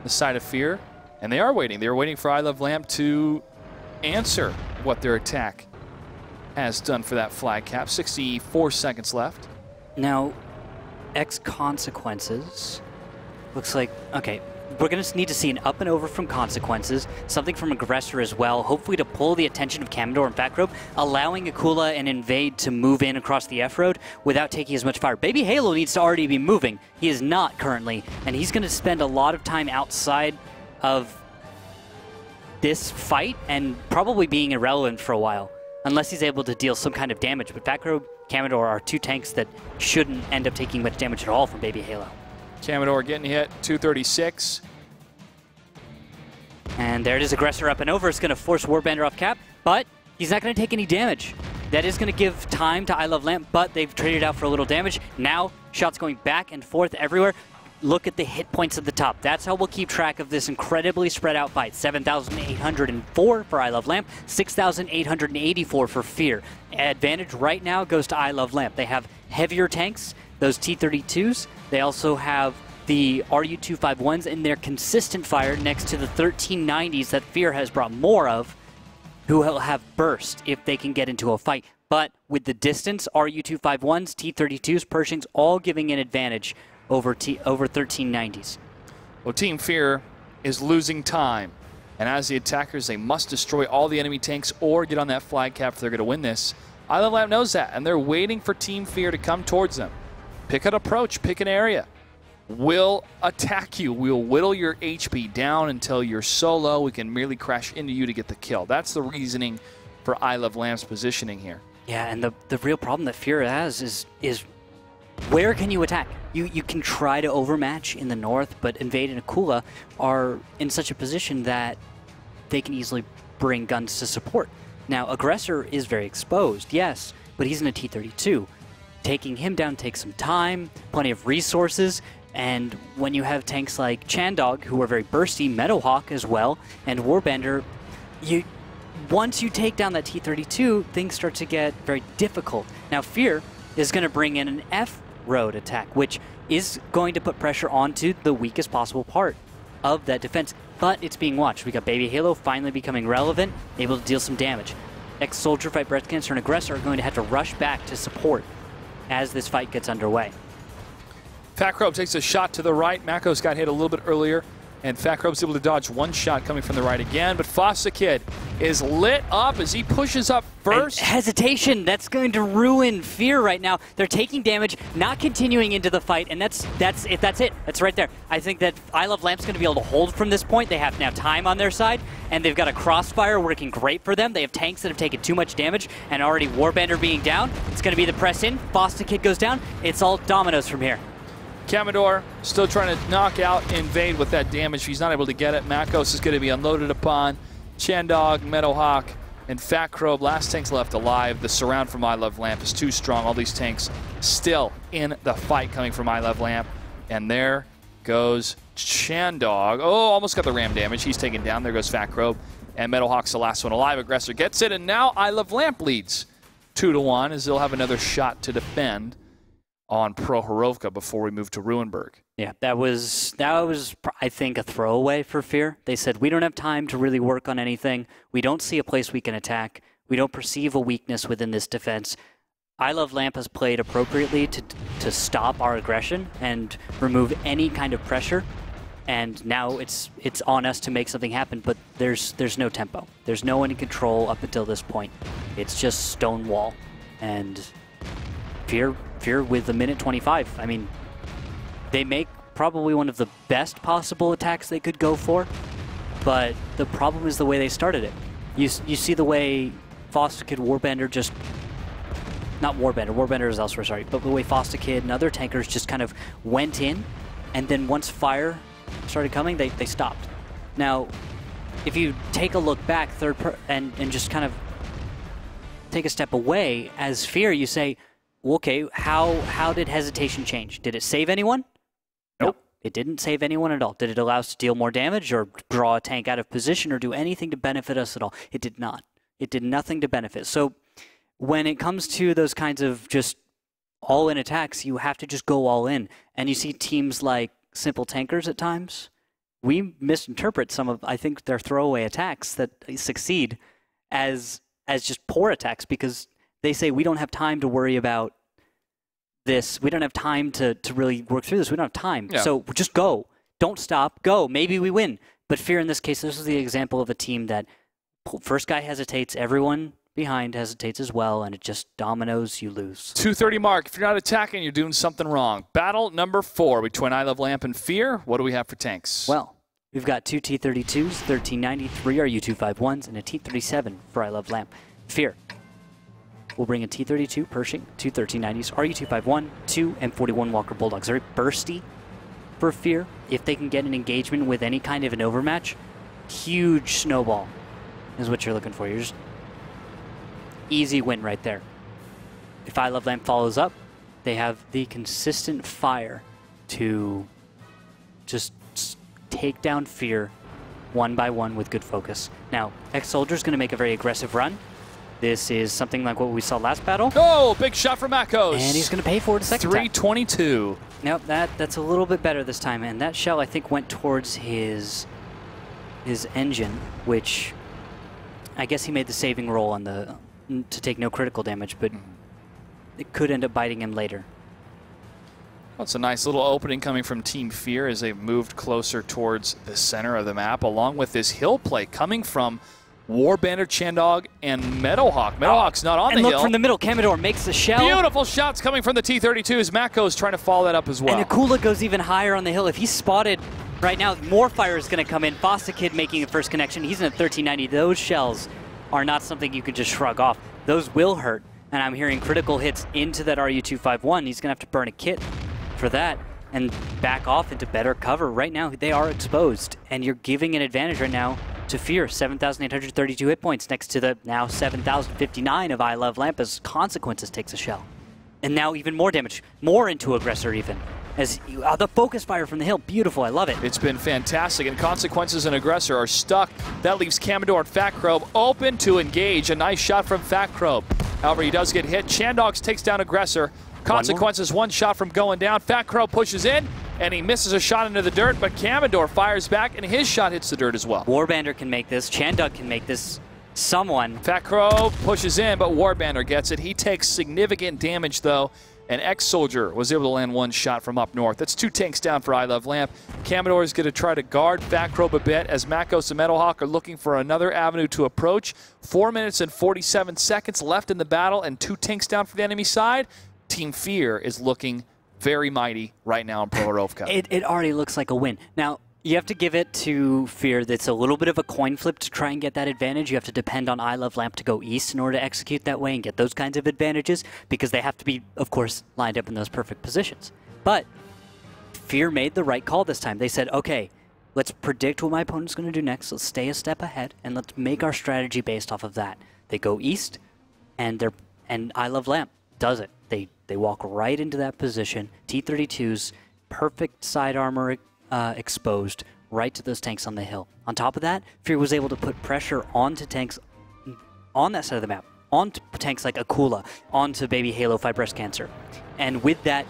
the side of FeaR, and they are waiting. They're waiting for I Love Lamp to answer what their attack has done for that flag cap. 64 seconds left. Now, X consequences. Looks like, okay, we're going to need to see an up and over from Consequences, something from Aggressor as well, hopefully to pull the attention of Commodore and FatCrow, allowing Akula and Invade to move in across the F-Road without taking as much fire. Baby Halo needs to already be moving. He is not currently, and he's going to spend a lot of time outside of this fight and probably being irrelevant for a while, unless he's able to deal some kind of damage. But FatCrow, Commodore are 2 tanks that shouldn't end up taking much damage at all from Baby Halo. Commodore getting hit, 236. And there it is, Aggressor up and over. It's going to force Warbender off cap, but he's not going to take any damage. That is going to give time to I Love Lamp, but they've traded out for a little damage. Now, shots going back and forth everywhere. Look at the hit points at the top. That's how we'll keep track of this incredibly spread out fight. 7,804 for I Love Lamp, 6,884 for FeaR. Advantage right now goes to I Love Lamp. They have heavier tanks, those T-32s. They also have the RU-251s in their consistent fire next to the 1390s that FeaR has brought more of, who will have burst if they can get into a fight. But with the distance, RU-251s, T-32s, Pershings, all giving an advantage over 1390s. Well, Team FeaR is losing time. And as the attackers, they must destroy all the enemy tanks or get on that flag cap if they're going to win this. I Love Lamp knows that, and they're waiting for Team FeaR to come towards them. Pick an approach, pick an area. We'll attack you. We'll whittle your HP down until you're so low we can merely crash into you to get the kill. That's the reasoning for I Love Lamp's positioning here. Yeah, and the real problem that FeaR has is where can you attack? You can try to overmatch in the north, but Invade and Akula are in such a position that they can easily bring guns to support. Now, Aggressor is very exposed, yes, but he's in a T-32. Taking him down takes some time, plenty of resources, and when you have tanks like Chandog, who are very bursty, Meadowhawk as well, and Warbender, once you take down that T-32, things start to get very difficult. Now, FeaR is going to bring in an F-Road attack, which is going to put pressure onto the weakest possible part of that defense, but it's being watched. We got Baby Halo finally becoming relevant, able to deal some damage. Ex-Soldier, Fight Breast Cancer, and Aggressor are going to have to rush back to support as this fight gets underway. FatCrow takes a shot to the right. Makos got hit a little bit earlier And FeaR's able to dodge one shot coming from the right again, but FeaR is lit up as he pushes up first. And hesitation, that's going to ruin FeaR right now. They're taking damage, not continuing into the fight, and that's it. That's right there. I think that ILoveLamp's going to be able to hold from this point. They have now time on their side, and they've got a crossfire working great for them. They have tanks that have taken too much damage, and already Warbandr being down. It's going to be the press in. FeaR goes down. It's all dominoes from here. Commodore still trying to knock out Invade with that damage. He's not able to get it. Makos is going to be unloaded upon. Chandog, Meadowhawk, and FeaR. Last tanks left alive. The surround from ILoveLamp is too strong. All these tanks still in the fight coming from ILoveLamp. And there goes Chandog. Oh, almost got the ram damage. He's taken down. There goes FeaR. And Meadowhawk's the last one alive. Aggressor gets it, and now ILoveLamp leads 2-1 as they'll have another shot to defend on Prohorovka before we move to Ruinberg. Yeah, that was I think a throwaway for FeaR. They said, we don't have time to really work on anything. We don't see a place we can attack. We don't perceive a weakness within this defense. ILoveLamp has played appropriately to stop our aggression and remove any kind of pressure. And now it's on us to make something happen, but there's no tempo. There's no one in control up until this point. It's just stone wall. And FeaR with a minute 25. I mean, they make probably one of the best possible attacks they could go for, but the problem is the way they started it. You see the way Warbandr just... Not Warbandr, Warbandr is elsewhere, sorry, but the way FeaR and other tankers just kind of went in, and then once fire started coming, they stopped. Now, if you take a look back and just kind of take a step away, as FeaR, you say, okay, how did hesitation change? Did it save anyone? Nope. No, it didn't save anyone at all. Did it allow us to deal more damage or draw a tank out of position or do anything to benefit us at all? It did not. It did nothing to benefit. So when it comes to those kinds of just all-in attacks, you have to just go all in. And you see teams like Simple Tankers at times. We misinterpret some of, I think, their throwaway attacks that succeed as just poor attacks because they say, we don't have time to worry about this. We don't have time to really work through this. We don't have time. Yeah. So just go. Don't stop. Go. Maybe we win. But FeaR in this case, this is the example of a team that first guy hesitates, everyone behind hesitates as well, and it just dominoes, you lose. 2:30 mark. If you're not attacking, you're doing something wrong. Battle number 4 between ILoveLamp and FeaR. What do we have for tanks? Well, we've got 2 T-32s, 1390, 3 RU-251s, and a T-37 for ILoveLamp. FeaR will bring a T-32 Pershing, 2 1390s, RU-251, 2 M41 Walker Bulldogs. Very bursty for FeaR. If they can get an engagement with any kind of an overmatch, huge snowball is what you're looking for. You're just easy win right there. If ILoveLamp follows up, they have the consistent fire to just take down FeaR one by one with good focus. Now, Ex-Soldier's going to make a very aggressive run. This is something like what we saw last battle. Oh, big shot from Makos. And he's going to pay for it a second time. 322. Nope, that's a little bit better this time. And that shell, I think, went towards his engine, which I guess he made the saving roll on to take no critical damage, but it could end up biting him later. Well, it's a nice little opening coming from Team FeaR as they've moved closer towards the center of the map, along with this hill play coming from Warbandr, Chandog, and Meadowhawk. Meadowhawk's not on the hill. And look from the middle, Commodore makes the shell. Beautiful shots coming from the T-32 as Mako's trying to follow that up as well. And Akula goes even higher on the hill. If he's spotted right now, more fire is going to come in. FeaR making the first connection. He's in a 1390. Those shells are not something you can just shrug off. Those will hurt. And I'm hearing critical hits into that RU-251. He's going to have to burn a kit for that and back off into better cover. Right now, they are exposed. And you're giving an advantage right now to FeaR, 7,832 hit points next to the now 7,059 of ILoveLamp as Consequences takes a shell. And now even more damage, more into Aggressor even. As the focus fire from the hill, beautiful, I love it. It's been fantastic, and Consequences and Aggressor are stuck. That leaves Commodore and FeaR open to engage. A nice shot from FeaR. However, he does get hit. Chandogs takes down Aggressor. Consequences, one shot from going down. FeaR pushes in, and he misses a shot into the dirt, but Commodore fires back, and his shot hits the dirt as well. Warbandr can make this. Chandog can make this. Someone. FeaR pushes in, but Warbandr gets it. He takes significant damage, though, and X-Soldier was able to land one shot from up north. That's 2 tanks down for I Love Lamp. Commodore is going to try to guard FatCrobe a bit as Makos and Meadowhawk are looking for another avenue to approach. 4 minutes and 47 seconds left in the battle and 2 tanks down for the enemy side. Team FeaR is looking very mighty right now in Prohorovka. It already looks like a win. Now, you have to give it to FeaR that's a little bit of a coin flip to try and get that advantage. You have to depend on I Love Lamp to go east in order to execute that way and get those kinds of advantages because they have to be, of course, lined up in those perfect positions. But FeaR made the right call this time. They said, okay, let's predict what my opponent's going to do next. Let's stay a step ahead, and let's make our strategy based off of that. They go east, and I Love Lamp does it. They walk right into that position. T-32's perfect side armor exposed right to those tanks on the hill. On top of that, FeaR was able to put pressure onto tanks on that side of the map, onto tanks like Akula, onto Baby Halo, Fight Breast Cancer. And with that,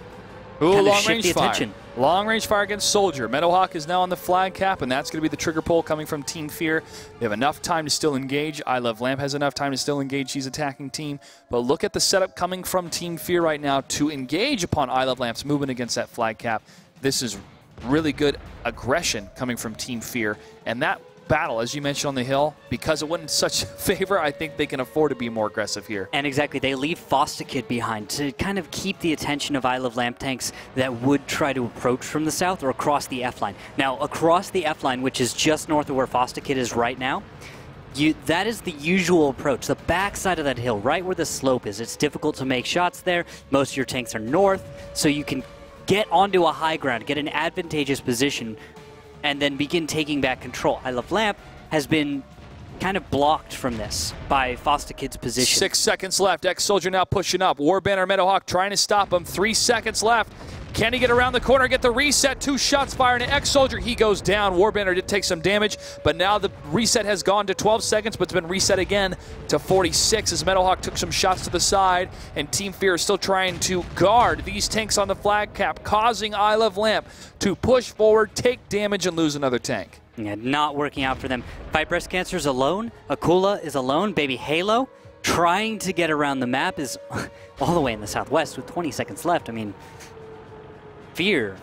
kind of shift the attention. Long-range fire against Soldier. Meadowhawk is now on the flag cap, and that's going to be the trigger pull coming from Team FeaR. They have enough time to still engage. I Love Lamp has enough time to still engage his attacking team. But look at the setup coming from Team FeaR right now to engage upon I Love Lamp's movement against that flag cap. This is really good aggression coming from Team FeaR. And that battle, as you mentioned on the hill, because it went in such favor, I think they can afford to be more aggressive here. And exactly, they leave FeaR behind to kind of keep the attention of I Love Lamp tanks that would try to approach from the south or across the F-line. Now, across the F-line, which is just north of where FeaR is right now, that is the usual approach. The backside of that hill, right where the slope is. It's difficult to make shots there. Most of your tanks are north, so you can get onto a high ground, get an advantageous position, and then begin taking back control. I Love Lamp has been kind of blocked from this by FeaR's position. 6 seconds left. X-Soldier now pushing up. Warbanner, Meadowhawk trying to stop him. 3 seconds left. Can he get around the corner, get the reset? 2 shots fired at X-Soldier. He goes down. Warbanner did take some damage, but now the reset has gone to 12 seconds, but it's been reset again to 46 as Meadowhawk took some shots to the side, and Team FeaR is still trying to guard these tanks on the flag cap, causing I Love Lamp to push forward, take damage, and lose another tank. Yeah, not working out for them. Fight Breast Cancer's alone. Akula is alone. Baby Halo trying to get around the map is all the way in the southwest with 20 seconds left. I mean, FeaR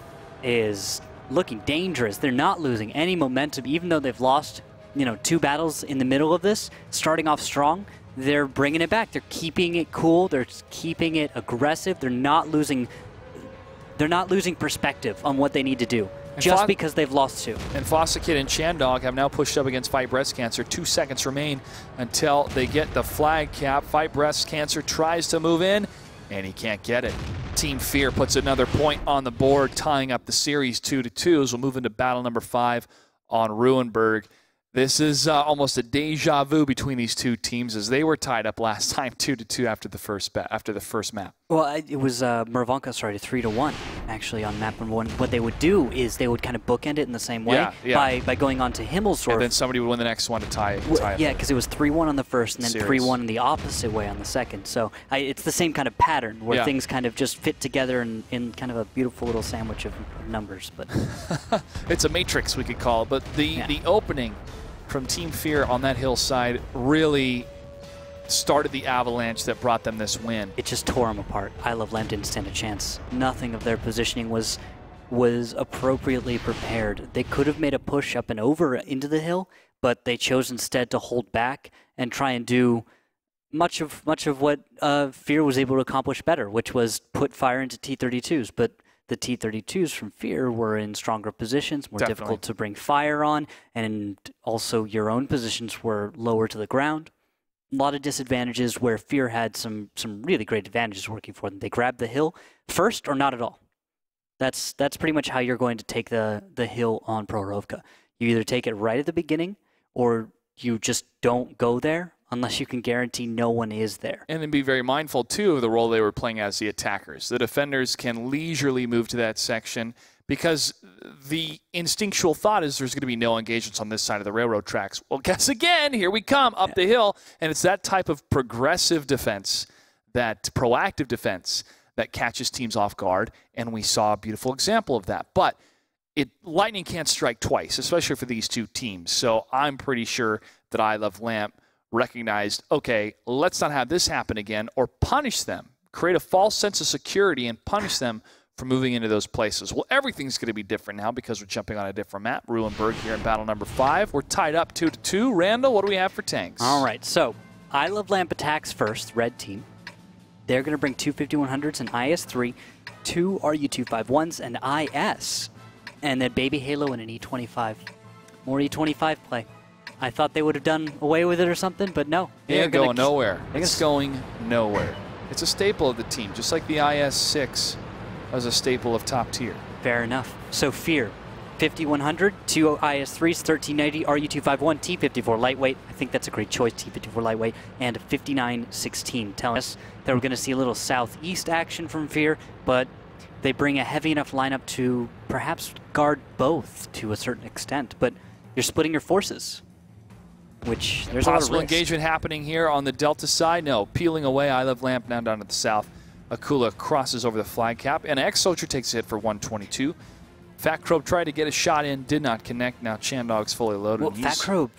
is looking dangerous. They're not losing any momentum, even though they've lost, 2 battles in the middle of this. Starting off strong, they're bringing it back. They're keeping it cool. They're keeping it aggressive. They're not losing perspective on what they need to do. And just because they've lost 2. And FeaR and Chandog have now pushed up against Fight Breast Cancer. 2 seconds remain until they get the flag cap. Fight Breast Cancer tries to move in, and he can't get it. Team FeaR puts another point on the board, tying up the series 2-2 as we'll move into battle number 5 on Ruinberg. This is almost a deja vu between these two teams as they were tied up last time 2-2 after the first map. Well, it was Mervanka started 3-1 actually on map 1. What they would do is they would kind of bookend it in the same way by going on to Himmelsdorf. And then somebody would win the next one to tie it. Yeah, because it was 3-1 on the first and then 3-1 in the opposite way on the second. So it's the same kind of pattern where things kind of just fit together in kind of a beautiful little sandwich of numbers. But it's a matrix, we could call it. But the opening from Team FeaR on that hillside really started the avalanche that brought them this win. It just tore them apart. I Love Lamp didn't stand a chance. Nothing of their positioning was appropriately prepared. They could have made a push up and over into the hill, but they chose instead to hold back and try and do much of what FeaR was able to accomplish better, which was put fire into T-32s. But the T-32s from FeaR were in stronger positions, more difficult to bring fire on, and also your own positions were lower to the ground. A lot of disadvantages where FeaR had some really great advantages working for them. They grabbed the hill first or not at all. That's pretty much how you're going to take the hill on Prohorovka. You either take it right at the beginning or you just don't go there unless you can guarantee no one is there. And then be very mindful, too, of the role they were playing as the attackers. The defenders can leisurely move to that section because the instinctual thought is there's going to be no engagements on this side of the railroad tracks. Well, guess again, here we come up the hill, and it's that type of progressive defense, that proactive defense that catches teams off guard, and we saw a beautiful example of that. But lightning can't strike twice, especially for these two teams. So I'm pretty sure that I Love Lamp recognized, okay, let's not have this happen again or punish them create a false sense of security and punish them for moving into those places. Well, everything's going to be different now because we're jumping on a different map. Rulenberg here in battle number 5. We're tied up 2-2. Randall, what do we have for tanks? All right, so I Love Lamp attacks first, red team. They're going to bring 2 5100s and IS-3, 2 RU-251s and IS, and then Baby Halo and an E25. More E25 play. I thought they would have done away with it or something, but no. They're going nowhere. It's going nowhere. It's a staple of the team, just like the IS-6 was a staple of top tier. Fair enough. So FeaR, 5100, 2 IS-3s, 1390, RU-251, T-54 lightweight. I think that's a great choice, T-54 lightweight, and a 5916, telling us that we're going to see a little southeast action from FeaR, but they bring a heavy enough lineup to perhaps guard both to a certain extent, but you're splitting your forces, which there's possible a lot of risk. Engagement happening here on the Delta side. No, peeling away. I Love Lamp now down to the south. Akula crosses over the flag cap, and X-Soldier takes a hit for 122. Fat Crow tried to get a shot in, did not connect. Now Chandog's fully loaded. Well,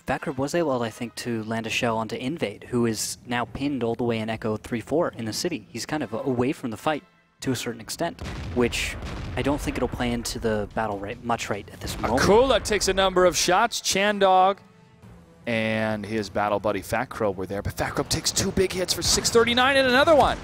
Fat Crow was able, I think, to land a shell onto Invade, who is now pinned all the way in Echo 3-4 in the city. He's kind of away from the fight to a certain extent, which I don't think it'll play into the battle much right at this moment. Akula takes a number of shots. Chandog and his battle buddy Fat Crow were there, but Fat Crow takes 2 big hits for 639 and another one.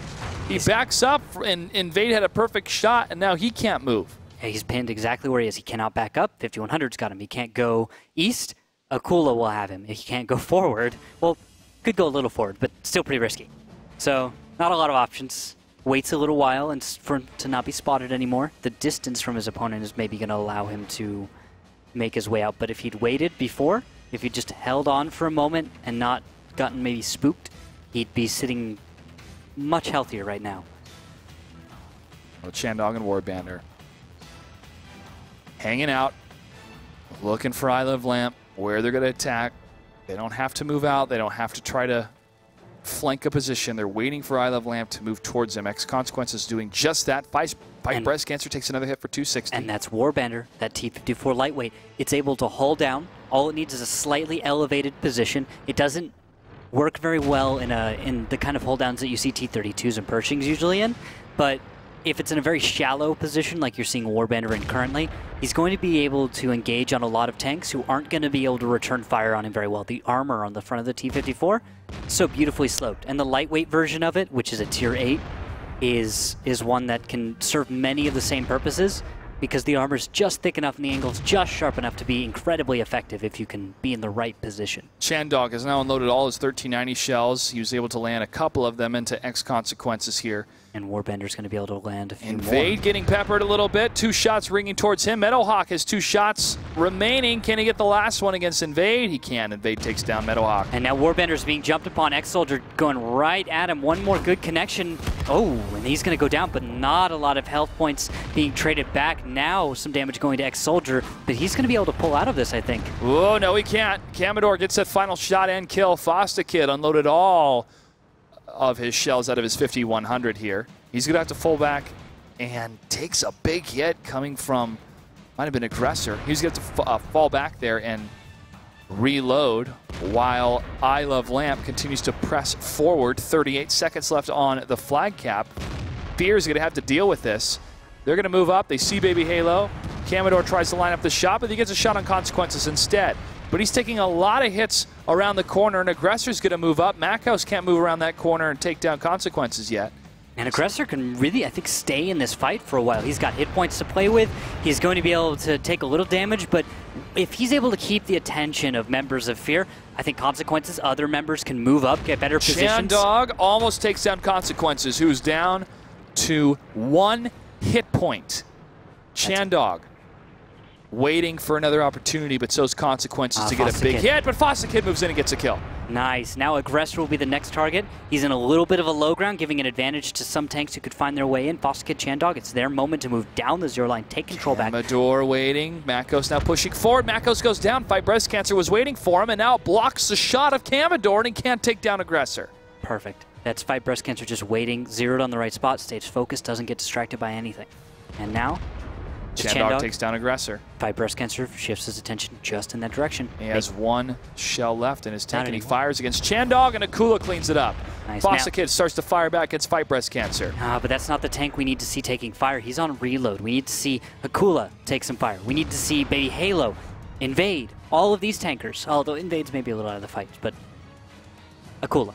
He backs up, and Invade had a perfect shot, and now he can't move. Yeah, he's pinned exactly where he is. He cannot back up. 5100's got him. He can't go east. Akula will have him. He can't go forward. Well, could go a little forward, but still pretty risky. So, not a lot of options. Waits a little while and for him to not be spotted anymore. The distance from his opponent is maybe going to allow him to make his way out. But if he'd waited before, if he'd just held on for a moment and not gotten maybe spooked, he'd be sitting much healthier right now. Well, Chandog and Warbander hanging out, looking for I Love Lamp, where they're going to attack. They don't have to move out. They don't have to try to flank a position. They're waiting for I Love Lamp to move towards them. X Consequences doing just that. Fight Breast Cancer takes another hit for 260. And that's Warbander, that T-54 lightweight. It's able to hold down. All it needs is a slightly elevated position. It doesn't work very well in the kind of hold downs that you see T-32s and Pershings usually in, but if it's in a very shallow position like you're seeing Warbander in currently, he's going to be able to engage on a lot of tanks who aren't going to be able to return fire on him very well. The armor on the front of the T-54, so beautifully sloped. And the lightweight version of it, which is a tier 8, is one that can serve many of the same purposes because the armor's just thick enough and the angle's just sharp enough to be incredibly effective if you can be in the right position. Chandog has now unloaded all his 1390 shells. He was able to land a couple of them into X Consequences here. And Warbander's going to be able to land a few more. Invade getting peppered a little bit. 2 shots ringing towards him. Meadowhawk has 2 shots remaining. Can he get the last one against Invade? He can. Invade takes down Meadowhawk. And now Warbander's being jumped upon. X-Soldier going right at him. One more good connection. Oh, and he's going to go down, but not a lot of health points being traded back. Now some damage going to X-Soldier, but he's going to be able to pull out of this, I think. Oh, no, he can't. Commodore gets that final shot and kill. Fosta Kid unloaded all of his shells out of his 5100 here. He's going to have to fall back and takes a big hit coming from, might have been Aggressor. He's going to have to fall back there and reload while I Love Lamp continues to press forward. 38 seconds left on the flag cap. FeaR is going to have to deal with this. They're going to move up. They see Baby Halo. Commodore tries to line up the shot, but he gets a shot on Consequences instead. But he's taking a lot of hits around the corner, and Aggressor's going to move up. Machouse can't move around that corner and take down Consequences yet. And Aggressor can really, I think, stay in this fight for a while. He's got hit points to play with. He's going to be able to take a little damage, but if he's able to keep the attention of members of FeaR, I think Consequences, other members can move up, get better positions. Chandog almost takes down Consequences, who's down to 1 hit point. Chandog waiting for another opportunity, but so's Consequences to get a big hit, but Fosta Kid moves in and gets a kill. Nice. Now Aggressor will be the next target. He's in a little bit of a low ground, giving an advantage to some tanks who could find their way in. Fosta Kid, Chandog, it's their moment to move down the 0 line, take control back. Commodore waiting. Makos now pushing forward. Makos goes down. Fight Breast Cancer was waiting for him, and now blocks the shot of Commodore, and he can't take down Aggressor. Perfect. That's Fight Breast Cancer just waiting, zeroed on the right spot, stays focused, doesn't get distracted by anything. And now Chandog takes down Aggressor. Fight Breast Cancer shifts his attention just in that direction. He has 1 shell left in his tank, and he fires against Chandog, and Akula cleans it up. Nice. Foster Kid starts to fire back against Fight Breast Cancer. But that's not the tank we need to see taking fire. He's on reload. We need to see Hakula take some fire. We need to see Baby Halo invade. All of these tankers, although Invade's maybe a little out of the fight, but Hakula.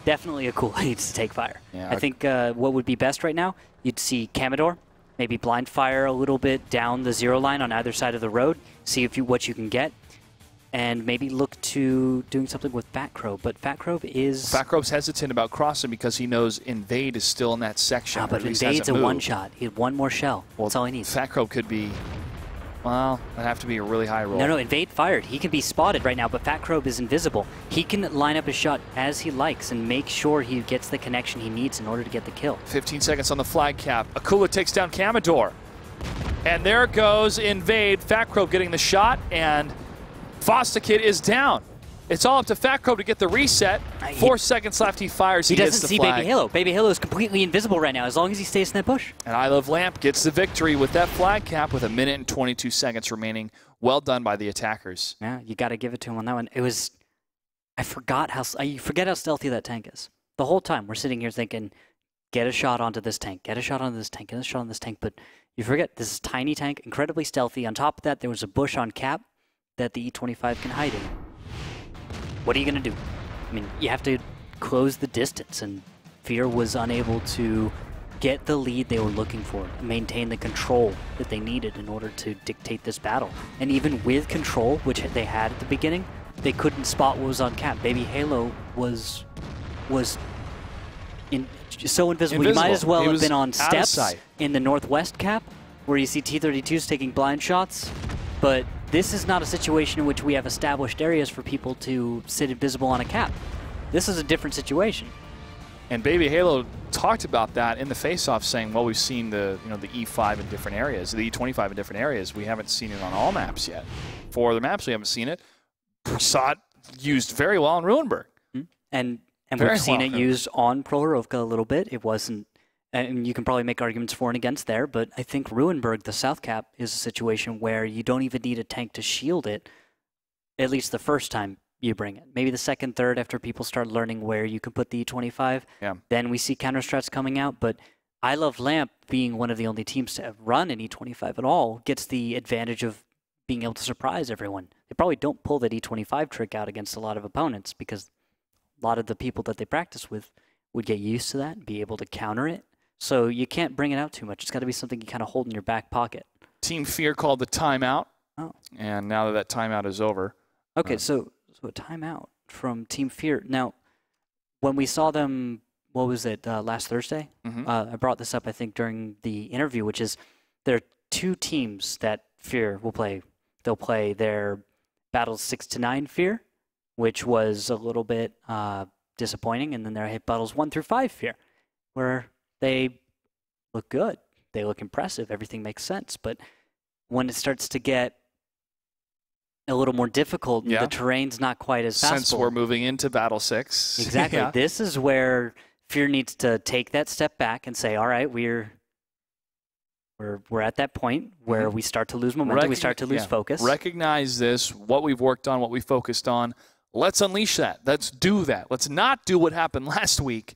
Definitely Hakula needs to take fire. Yeah, I think what would be best right now, you'd see Commodore, maybe blind fire a little bit down the 0 line on either side of the road, see what you can get. And maybe look to doing something with Fat Crow. But Fat Crow's hesitant about crossing because he knows Invade is still in that section. But Invade's a one-shot. He had one more shell. That's all he needs. Fat Crow could be, well, that'd have to be a really high roll. No, Invade fired. He can be spotted right now, but Fat Crow is invisible. He can line up his shot as he likes and make sure he gets the connection he needs in order to get the kill. 15 seconds on the flag cap. Akula takes down Commodore. And there goes Invade. Fat Crow getting the shot, and Foster Kid is down. It's all up to Fat Crow to get the reset. 4 seconds left. He fires. He gets doesn't the see flag. Baby Halo. Baby Halo is completely invisible right now as long as he stays in that bush. And I Love Lamp gets the victory with that flag cap with 1 minute and 22 seconds remaining. Well done by the attackers. Yeah, you got to give it to him on that one. It was, I forget how stealthy that tank is. The whole time we're sitting here thinking, get a shot onto this tank, get a shot onto this tank, get a shot on this tank. But you forget this is tiny tank, incredibly stealthy. On top of that, there was a bush on cap that the E25 can hide in. What are you going to do? I mean, you have to close the distance, and FeaR was unable to get the lead they were looking for, maintain the control that they needed in order to dictate this battle. And even with control, which they had at the beginning, they couldn't spot what was on cap. Baby Halo was so invisible. You might as well have been on steps in the northwest cap, where you see T-32s taking blind shots, but this is not a situation in which we have established areas for people to sit invisible on a cap. This is a different situation. And Baby Halo talked about that in the face-off, saying, well, we've seen the E5 in different areas, the E25 in different areas. We haven't seen it on all maps yet. 4 other maps, we haven't seen it. We saw it used very well in Ruinberg. And we've seen it used on Prohorovka a little bit. It wasn't, and you can probably make arguments for and against there, but I think Ruinberg, the South Cap, is a situation where you don't even need a tank to shield it, at least the first time you bring it. Maybe the second, third, after people start learning where you can put the E25, then we see counter-strats coming out. But I Love Lamp, being one of the only teams to have run an E25 at all, gets the advantage of being able to surprise everyone. They probably don't pull that E25 trick out against a lot of opponents because a lot of the people that they practice with would get used to that and be able to counter it. So you can't bring it out too much. It's got to be something you kind of hold in your back pocket. Team FeaR called the timeout. And now that timeout is over. Okay, so a timeout from Team FeaR. Now, when we saw them, what was it, last Thursday? I brought this up, I think, during the interview, which is there are 2 teams that FeaR will play. They'll play their Battles 6 to 9 FeaR, which was a little bit disappointing, and then their Battles 1 through 5 FeaR, where they look good. They look impressive. Everything makes sense. But when it starts to get a little more difficult, the terrain's not quite as passable. Since we're moving into Battle 6. Exactly. This is where FeaR needs to take that step back and say, all right, we're at that point where we start to lose momentum, we start to lose focus. Recognize this, what we've worked on, what we focused on. Let's unleash that. Let's do that. Let's not do what happened last week.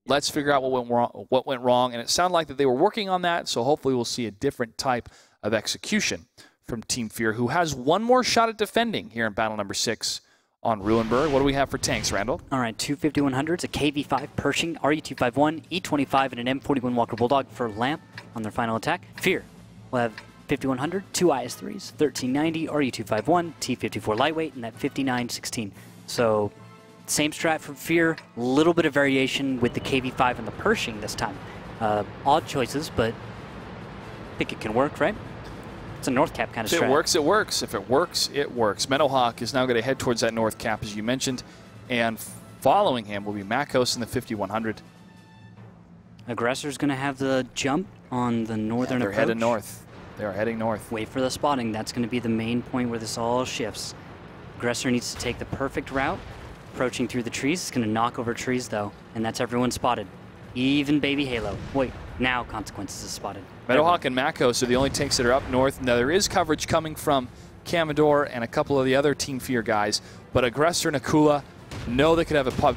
Let's figure out what went wrong. And it sounded like that they were working on that, so hopefully we'll see a different type of execution from Team FeaR, who has one more shot at defending here in battle number 6 on Ruinberg. What do we have for tanks, Randall? All right, 2 5100s, a KV-5 Pershing, RE-251, E-25, and an M41 Walker Bulldog for Lamp on their final attack. FeaR will have 5100, 2 IS-3s, 1390, RE-251, T-54 Lightweight, and that 5916. So same strat from FeaR, a little bit of variation with the KV-5 and the Pershing this time. Odd choices, but I think it can work, right? It's a North Cap kind of strat. If it works, it works. If it works, it works. Meadowhawk is now going to head towards that North Cap, as you mentioned, and following him will be Makos in the 5100. Aggressor's going to have the jump on the northern approach. They're heading north. They're heading north. Wait for the spotting. That's going to be the main point where this all shifts. Aggressor needs to take the perfect route, approaching through the trees. It's going to knock over trees, though, and that's everyone spotted. Even Baby Halo. Wait, now Consequences is spotted. Meadowhawk and Makos are the only tanks that are up north. Now, there is coverage coming from Commodore and a couple of the other Team FeaR guys, but Aggressor and Akula know they could have a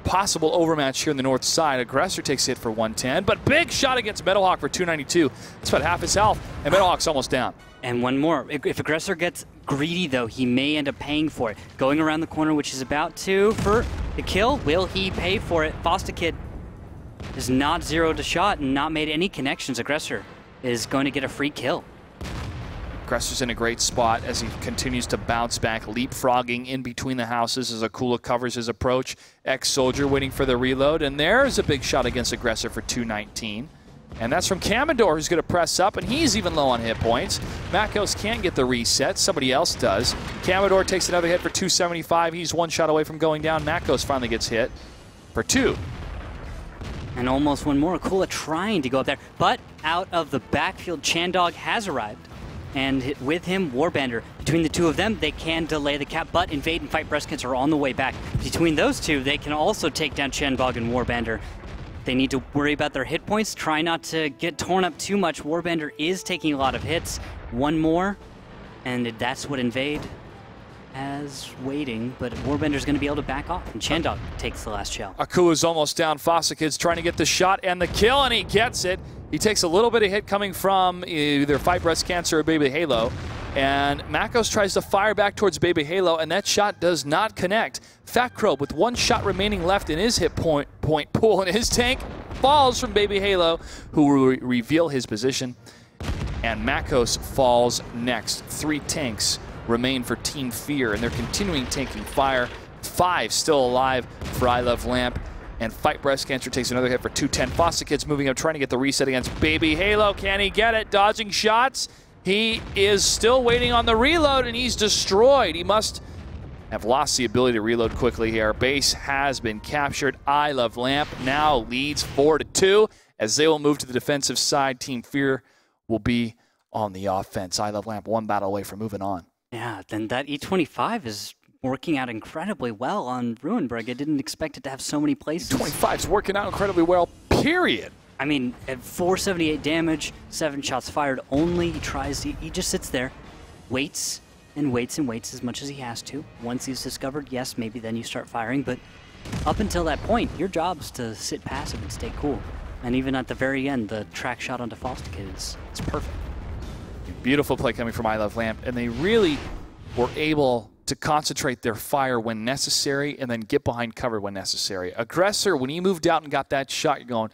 possible overmatch here in the north side. Aggressor takes a hit for 110, but big shot against Meadowhawk for 292. That's about half his health, and Meadowhawk's almost down. And one more. If Aggressor gets greedy, though, he may end up paying for it. Going around the corner, which is about to for the kill. Will he pay for it? Foster Kid is not zeroed a shot and not made any connections. Aggressor is going to get a free kill. Aggressor's in a great spot as he continues to bounce back, leapfrogging in between the houses as Akula covers his approach. Ex-Soldier waiting for the reload, and there's a big shot against Aggressor for 219. And that's from Commodore, who's going to press up, and he's even low on hit points. Makos can't get the reset. Somebody else does. Commodore takes another hit for 275. He's one shot away from going down. Makos finally gets hit for 2. And almost one more. Akula trying to go up there, but out of the backfield, Chandog has arrived. And with him, Warbender. Between the two of them, they can delay the cap, but Invade and Fight Breast Cancer are on the way back. Between those two, they can also take down Chandog and Warbender. They need to worry about their hit points, try not to get torn up too much. Warbender is taking a lot of hits. One more, and that's what Invade has waiting, but Warbender's going to be able to back off, and Chandog takes the last shell. Akua's almost down. Fossakid's trying to get the shot and the kill, and he gets it. He takes a little bit of hit coming from either Fight Breast Cancer or Baby Halo, and Makos tries to fire back towards Baby Halo, and that shot does not connect. Fat Crow, with one shot remaining left in his hit point pool, and his tank falls from Baby Halo, who will reveal his position, and Makos falls next. 3 tanks remain for Team FeaR, and they're continuing taking fire. 5 still alive for I Love Lamp, and Fight Breast Cancer takes another hit for 210. Foster Kid's moving up, trying to get the reset against Baby Halo. Can he get it? Dodging shots. He is still waiting on the reload, and he's destroyed. He must have lost the ability to reload quickly here. Base has been captured. I Love Lamp now leads 4-2 as they will move to the defensive side. Team FeaR will be on the offense. I Love Lamp one battle away from moving on. Yeah, then that E25 is working out incredibly well on Ruinberg. I didn't expect it to have so many places. E25 is working out incredibly well, period. I mean, at 478 damage, 7 shots fired only. He just sits there, waits and waits and waits as much as he has to. Once he's discovered, yes, maybe then you start firing, but up until that point, your job's to sit passive and stay cool. And even at the very end, the track shot onto Foster Kid is perfect. Beautiful play coming from I Love Lamp, and they really were able to concentrate their fire when necessary and then get behind cover when necessary. Aggressor, when he moved out and got that shot, you're going,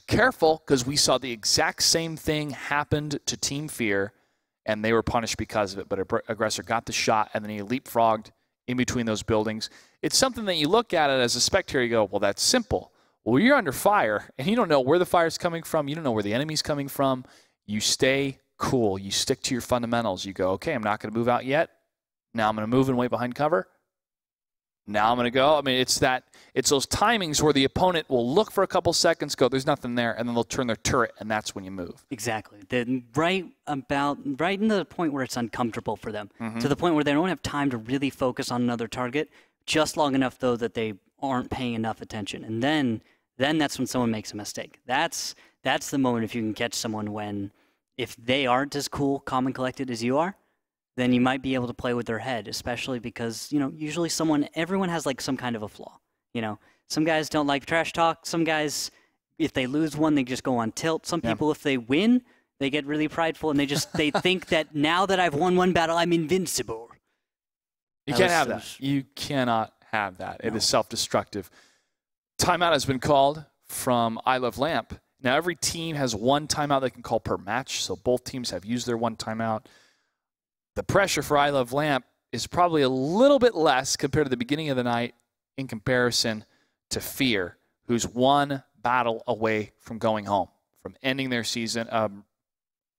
careful, because we saw the exact same thing happened to Team FeaR, and they were punished because of it. But Aggressor got the shot, and then he leapfrogged in between those buildings. It's something that you look at it as a spectator, you go, well, that's simple. Well, you're under fire, and you don't know where the fire's coming from. You don't know where the enemy's coming from. You stay cool. You stick to your fundamentals. You go, okay, I'm not going to move out yet. Now I'm going to move and wait behind cover. Now I'm going to go. I mean, it's those timings where the opponent will look for a couple seconds, go, there's nothing there, and then they'll turn their turret, and that's when you move. Exactly. Then right in the point where it's uncomfortable for them, to the point where they don't have time to really focus on another target, just long enough, though, that they aren't paying enough attention. And then that's when someone makes a mistake. That's the moment if you can catch someone when, if they aren't as cool, calm, and collected as you are, then you might be able to play with their head, especially because, usually everyone has like some kind of a flaw. Some guys don't like trash talk. Some guys, if they lose one, they just go on tilt. Some people, if they win, they get really prideful and they think that now that I've won one battle, I'm invincible. You can't have that. You cannot have that. It is self-destructive. Timeout has been called from I Love Lamp. Now, every team has one timeout they can call per match, so both teams have used their one timeout. The pressure for I Love Lamp is probably a little bit less compared to the beginning of the night in comparison to FeaR, who's one battle away from going home, from ending their season.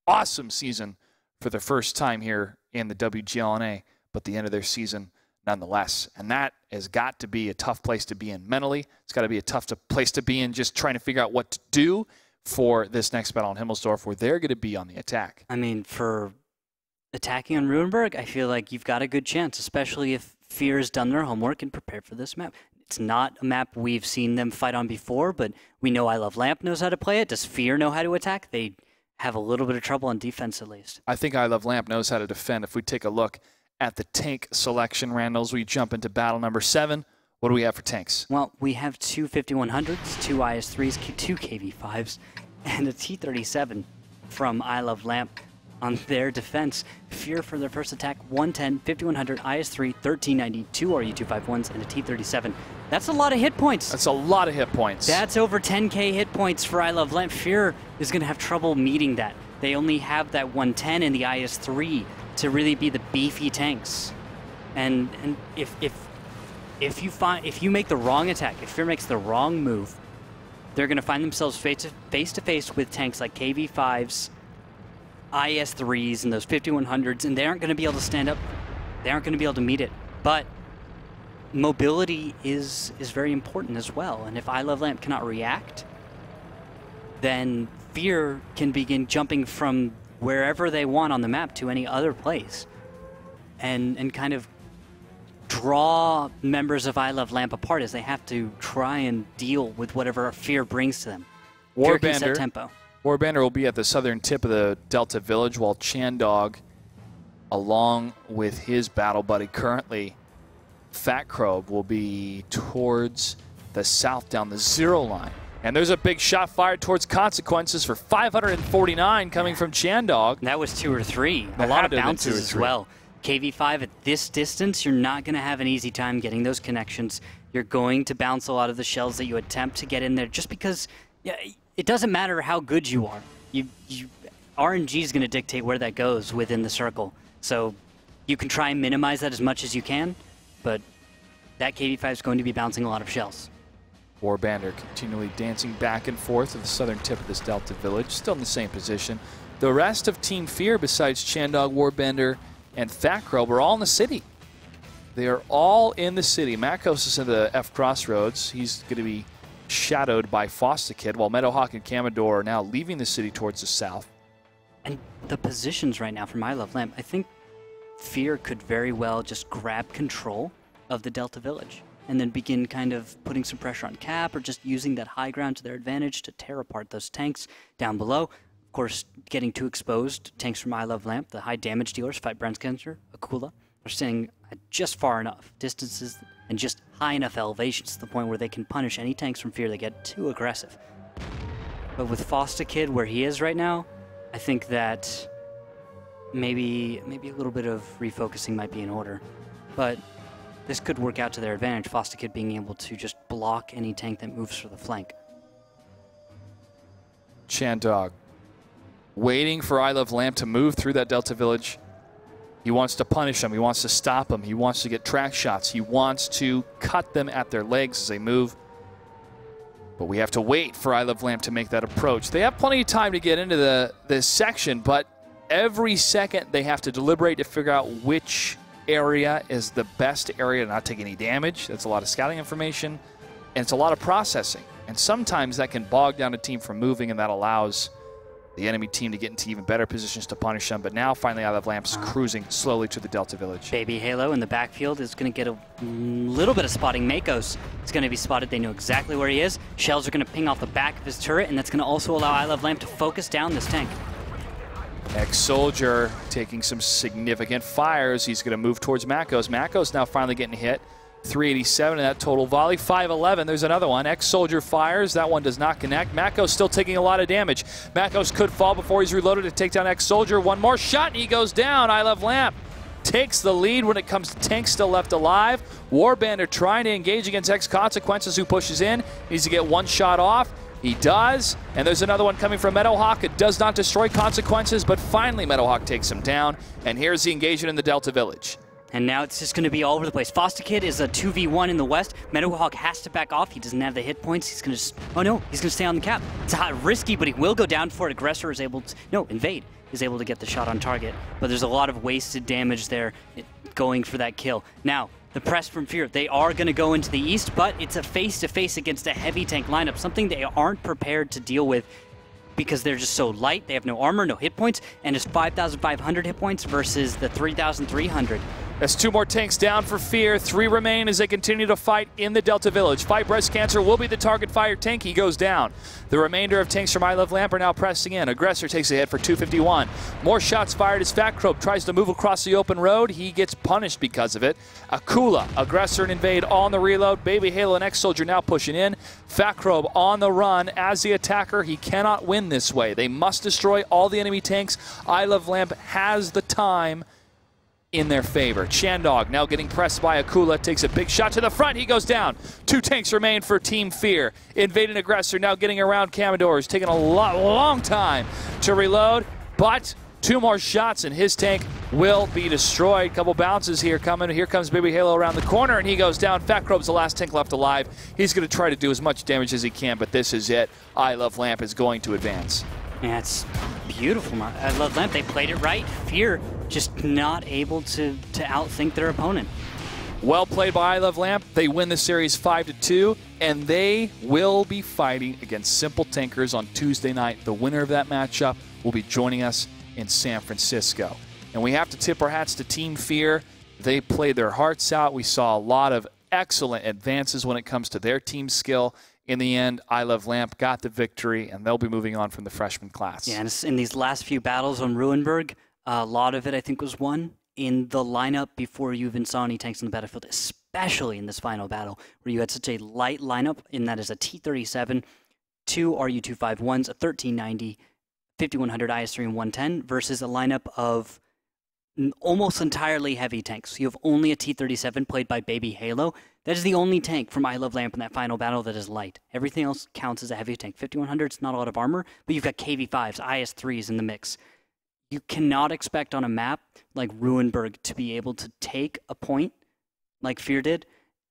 Awesome season for the first time here in the WGLNA, but the end of their season nonetheless. And that has got to be a tough place to be in mentally. It's got to be a tough place to be in just trying to figure out what to do for this next battle in Himmelsdorf, where they're going to be on the attack. I mean, for attacking on Ruinberg, I feel like you've got a good chance, especially if FeaR has done their homework and prepared for this map. It's not a map we've seen them fight on before, but we know I Love Lamp knows how to play it. Does FeaR know how to attack? They have a little bit of trouble on defense, at least. I think I Love Lamp knows how to defend. If we take a look at the tank selection, Randalls, we jump into battle number 7. What do we have for tanks? Well, we have two 5100s, two IS-3s, two KV-5s, and a T-37 from I Love Lamp on their defense. FeaR for their first attack, 110, 5100, IS-3, 1390, two RU-251s, and a T-37. That's a lot of hit points. That's a lot of hit points. That's over 10k hit points for I Love Lamp. FeaR is going to have trouble meeting that. They only have that 110 in the IS-3 to really be the beefy tanks. And if you make the wrong attack, if FeaR makes the wrong move, they're going to find themselves face to face with tanks like KV-5s, IS-3s, and those 5100s, and they aren't going to be able to stand up. They aren't going to be able to meet it. But mobility is very important as well. And if I Love Lamp cannot react, then FeaR can begin jumping from wherever they want on the map to any other place, and kind of draw members of I Love Lamp apart as they have to try and deal with whatever FeaR brings to them. FeaR can set tempo. Warbandr will be at the southern tip of the Delta Village, while Chandog, along with his battle buddy currently, FeaR, will be towards the south down the 0 line. And there's a big shot fired towards Consequences for 549 coming from Chandog. That was 2 or 3. A lot of bounces as well. KV-5 at this distance, you're not going to have an easy time getting those connections. You're going to bounce a lot of the shells that you attempt to get in there, just because it doesn't matter how good you are. RNG is going to dictate where that goes within the circle. So you can try and minimize that as much as you can, but that KV-5 is going to be bouncing a lot of shells. Warbandr continually dancing back and forth to the southern tip of this Delta Village, still in the same position. The rest of Team FeaR, besides Chandog, Warbandr, and FeaR, we're all in the city. They are all in the city. Makos is in the F Crossroads. He's going to be shadowed by FeaR, while Meadowhawk and Commodore are now leaving the city towards the south. And the positions right now from I Love Lamp, I think FeaR could very well just grab control of the Delta Village and then begin kind of putting some pressure on Cap, or just using that high ground to their advantage to tear apart those tanks down below. Of course, getting too exposed, tanks from I Love Lamp, the high damage dealers, Fight Brandskensor, Akula, are staying at just far enough distances and just high enough elevations to the point where they can punish any tanks from FeaR that get too aggressive. But with FeaR where he is right now, I think that maybe a little bit of refocusing might be in order. But this could work out to their advantage, FeaR being able to just block any tank that moves for the flank. Chandog waiting for I Love Lamp to move through that Delta Village. He wants to punish them. He wants to stop them. He wants to get track shots. He wants to cut them at their legs as they move. But we have to wait for I Love Lamp to make that approach. They have plenty of time to get into this section, but every second they have to deliberate to figure out which area is the best area to not take any damage. That's a lot of scouting information, and it's a lot of processing. And sometimes that can bog down a team from moving, and that allows the enemy team to get into even better positions to punish them. But now, finally, I Love Lamp's cruising slowly to the Delta Village. Baby Halo in the backfield is going to get a little bit of spotting. Makos is going to be spotted. They know exactly where he is. Shells are going to ping off the back of his turret, and that's going to also allow I Love Lamp to focus down this tank. Ex-Soldier taking some significant fires. He's going to move towards Makos. Makos now finally getting hit. 387 in that total volley. 511. There's another one. Ex-Soldier fires. That one does not connect. Makos still taking a lot of damage. Makos could fall before he's reloaded to take down Ex-Soldier. One more shot and he goes down. I Love Lamp takes the lead when it comes to tanks still left alive. Warbandr trying to engage against Consequences, who pushes in. Needs to get one shot off. He does, and there's another one coming from Meadowhawk. It does not destroy Consequences, but finally Meadowhawk takes him down, and here's the engagement in the Delta Village. And now it's just going to be all over the place. FeaR is a 2v1 in the west. Meadowhawk has to back off. He doesn't have the hit points. He's going to oh no, he's going to stay on the cap. It's risky, but he will go down for it. Aggressor is able to, no, Invade is able to get the shot on target, but there's a lot of wasted damage there going for that kill. Now, the press from FeaR, they are going to go into the east, but it's a face-to-face against a heavy tank lineup, something they aren't prepared to deal with because they're just so light. They have no armor, no hit points, and it's 5,500 hit points versus the 3,300. That's 2 more tanks down for FeaR. 3 remain as they continue to fight in the Delta Village. Fight Breast Cancer will be the target fire tank. He goes down. The remainder of tanks from I Love Lamp are now pressing in. Aggressor takes a hit for 251. More shots fired as FatCrobe tries to move across the open road. He gets punished because of it. Akula, Aggressor, and Invade on the reload. Baby Halo and X-Soldier now pushing in. FatCrobe on the run as the attacker. He cannot win this way. They must destroy all the enemy tanks. I Love Lamp has the time in their favor. Chandog now getting pressed by Akula, takes a big shot to the front. He goes down. 2 tanks remain for Team FeaR. Invading Aggressor now getting around Commodores, taking a long time to reload, but 2 more shots and his tank will be destroyed. Couple bounces here coming. Here comes Baby Halo around the corner and he goes down. FatCrobe's the last tank left alive. He's going to try to do as much damage as he can, but this is it. I Love Lamp is going to advance. Yeah, it's beautiful. I Love Lamp. They played it right. FeaR just not able to outthink their opponent. Well played by I Love Lamp. They win the series 5-2, and they will be fighting against Simple Tankers on Tuesday night. The winner of that matchup will be joining us in San Francisco. And we have to tip our hats to Team FeaR. They played their hearts out. We saw a lot of excellent advances when it comes to their team skill. In the end, I Love Lamp got the victory, and they'll be moving on from the freshman class. Yeah, and in these last few battles on Ruinberg, a lot of it, I think, was won in the lineup before you even saw any tanks on the battlefield, especially in this final battle, where you had such a light lineup, and that is a T-37, 2 RU-251s, a 1390, 5100 IS-3, and 110, versus a lineup of almost entirely heavy tanks. You have only a T-37 played by Baby Halo. That is the only tank from I Love Lamp in that final battle that is light. Everything else counts as a heavy tank. 5100's not a lot of armor, but you've got KV-5s, IS-3s in the mix. You cannot expect on a map like Ruinberg to be able to take a point like FeaR did,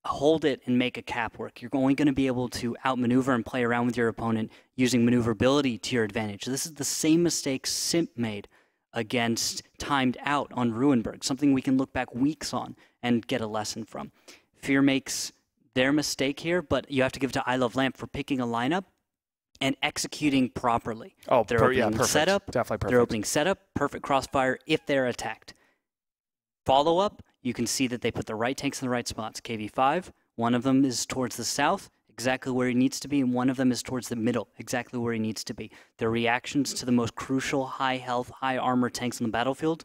hold it, and make a cap work. You're only going to be able to outmaneuver and play around with your opponent using maneuverability to your advantage. This is the same mistake Simp made against Timed Out on Ruinberg, something we can look back weeks on and get a lesson from. FeaR makes their mistake here, but you have to give it to I Love Lamp for picking a lineup and executing properly. Oh, their opening setup, definitely perfect. Their opening setup, perfect crossfire if they're attacked. Follow-up, you can see that they put the right tanks in the right spots. KV-5, one of them is towards the south, exactly where he needs to be, and one of them is towards the middle, exactly where he needs to be. Their reactions to the most crucial high health, high armor tanks on the battlefield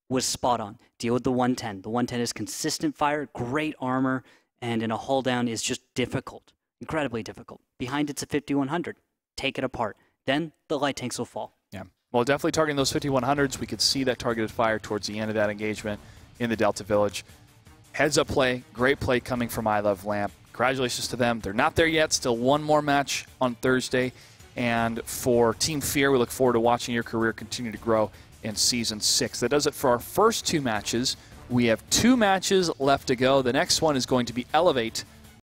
was spot on. Deal with the 110. The 110 is consistent fire, great armor, and in a hull down is just difficult. Incredibly difficult. Behind it's a 5100. Take it apart. Then the light tanks will fall. Yeah. Well, definitely targeting those 5100s. We could see that targeted fire towards the end of that engagement in the Delta Village. Heads up play. Great play coming from I Love Lamp. Congratulations to them. They're not there yet. Still one more match on Thursday. And for Team FeaR, we look forward to watching your career continue to grow in Season 6. That does it for our first 2 matches. We have 2 matches left to go. The next one is going to be Elevate